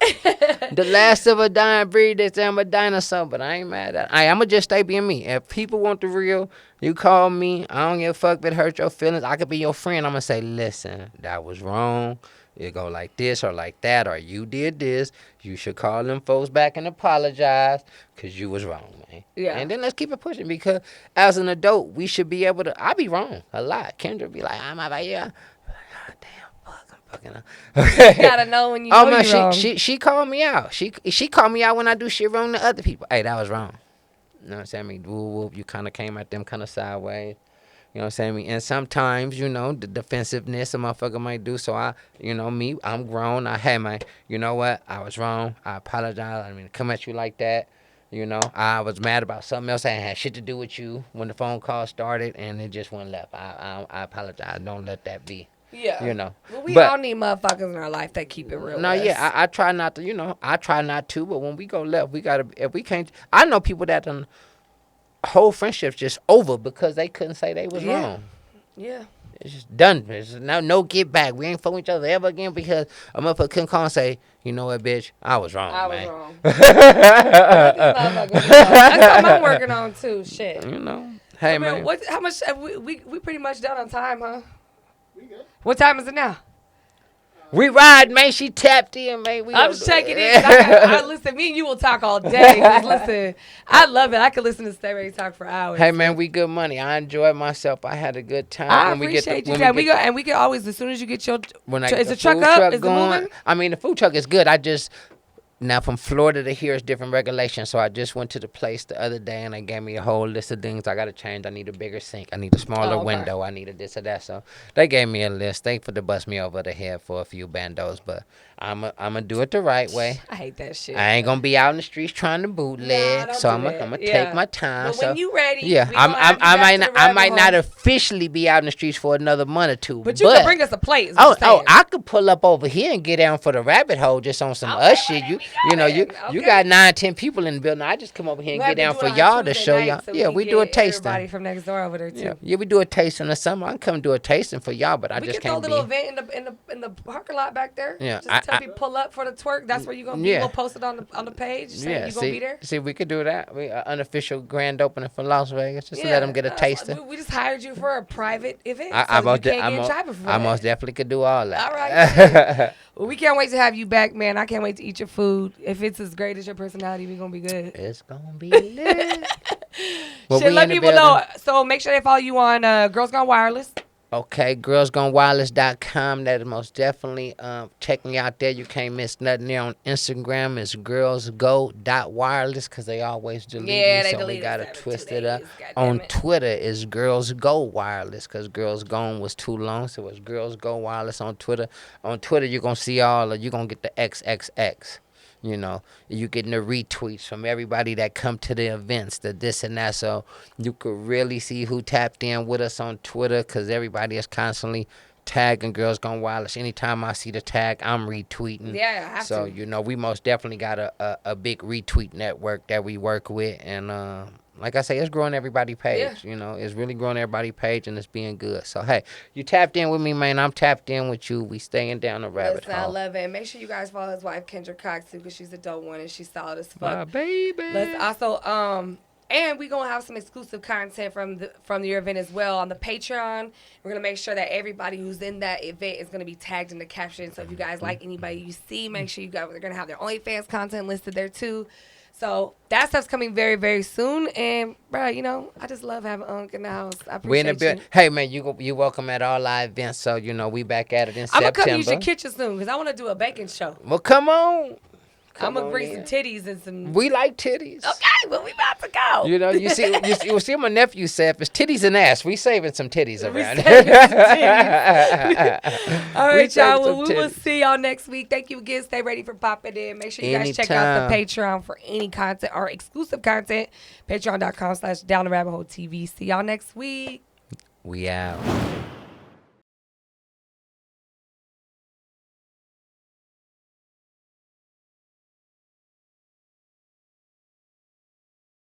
The last of a dying breed. They say I'm a dinosaur, but I ain't mad at it. I'ma just stay being me. If people want the real, you call me. I don't give a fuck if it hurt your feelings. I could be your friend. I'm gonna say, listen, that was wrong. It go like this or like that, or you did this. You should call them folks back and apologize because you was wrong, man. Yeah. And then let's keep it pushing because as an adult, we should be able to. I be wrong a lot. Kendra be like, I'm about yeah. You gotta know when you know man, you're wrong. She called me out. She called me out when I do shit wrong to other people. Hey, that was wrong. You know what I'm saying? I mean, whoop, you kind of came at them kind of sideways. You know what I'm saying? I mean, and sometimes, you know, the defensiveness a motherfucker might do. So I'm grown. Hey, man, you know what? I was wrong. I apologize. I mean, come at you like that. You know, I was mad about something else. I ain't had shit to do with you when the phone call started and it just went left. I apologize. Don't let that be. Yeah. You know. Well, we all need motherfuckers in our life that keep it real. No, yeah, I try not to, you know, I try not to, but when we go left, we gotta, if we can't, I know people that done whole friendships just over because they couldn't say they was wrong. Yeah. It's just done. It's no get back. We ain't fucking each other ever again because a motherfucker couldn't call and say, you know what, bitch, I was wrong, man. Wrong. That's something I'm working on too, shit. You know. Hey, man. How much, we pretty much done on time, huh? What time is it now? We ride, man. She tapped in, man. I'm just checking in. Listen, me and you will talk all day. Listen, I love it. I could listen to Stay Ready Talk for hours. Hey, man, we good money. I enjoyed myself. I had a good time. I appreciate you. And we can always, as soon as you get your, is the truck up? Is it moving? I mean, the food truck is good. Now, from Florida to here is different regulations. So I just went to the place the other day, and they gave me a whole list of things I got to change. I need a bigger sink. I need a smaller window. I need a this or that. So they gave me a list. They for to bust me over the head for a few bandos, but I'm a do it the right way. I hate that shit. I ain't going to be out in the streets trying to bootleg. So I'm going to take my time. But when you ready, yeah, I might not officially be out in the streets for another month or two. But you can bring us a plate. I could pull up over here and get down for the rabbit hole just on some us shit. You got 9-10 people in the building. I just come over here and get down for y'all to show y'all. Yeah, we do a tasting. Everybody from next door over there too. Yeah, we do a tasting in the summer. I can come do a tasting for y'all, but I just can't be. We can throw a little event in the parking lot back there. Yeah, just tell people pull up for the twerk. That's where you gonna be. We'll post it on the page. Yeah, you gonna be there. See, we could do that. We unofficial grand opening for Las Vegas just to let them get a taster. We just hired you for a private event. I most definitely could do all that. All right. Well, we can't wait to have you back, man. I can't wait to eat your food. If it's as great as your personality, we're going to be good. It's going to be lit. Let people know. So make sure they follow you on Girls Gone Wireless. Okay, girlsgonewireless.com. That is most definitely check me out there. You can't miss nothing there. On Instagram is girlsgo.wireless because they always delete me, so we got to twist it up. On Twitter is Girls Go Wireless because Girls Gone was too long, so it's Girls Go Wireless on Twitter. On Twitter, you're going to see you're going to get the XXX. You know, you getting the retweets from everybody that come to the events, the this and that. So you could really see who tapped in with us on Twitter because everybody is constantly tagging Girls Gone Wireless. Anytime I see the tag, I'm retweeting. Yeah, I have so, to. you know, we most definitely got a big retweet network that we work with. And like I say, it's growing everybody's page. Yeah. You know, it's really growing everybody's page, and it's being good. So, hey, you tapped in with me, man. I'm tapped in with you. We staying down the rabbit Listen, I hole. love it. Make sure you guys follow his wife, Kendra Cox, too, because she's a dope one, and she's solid as fuck. My baby. Let's also, and we're going to have some exclusive content from your event as well on the Patreon. We're going to make sure that everybody who's in that event is going to be tagged in the caption. So if you guys like anybody you see, make sure they're going to have their OnlyFans content listed there, too. So that stuff's coming very, very soon. And, bro, you know, I just love having Unc in the house. I We in the appreciate building. you. Hey, man, you welcome at all our events. So, you know, we back at it in I'm September. going to come use your kitchen soon because I want to do a baking show. Well, come on. I'm going to on bring in. some titties and some... We like titties. Okay, well, we about to go. You know, you see my nephew said, if it's titties and ass, we saving some titties We around saving here. some titties. All right, saving y'all. Well, some we will titties. see y'all next week. Thank you again. Stay ready for popping in. Make sure you guys check out the Patreon for any content or exclusive content. Patreon.com/DownTheRabbitHoleTV. See y'all next week. We out.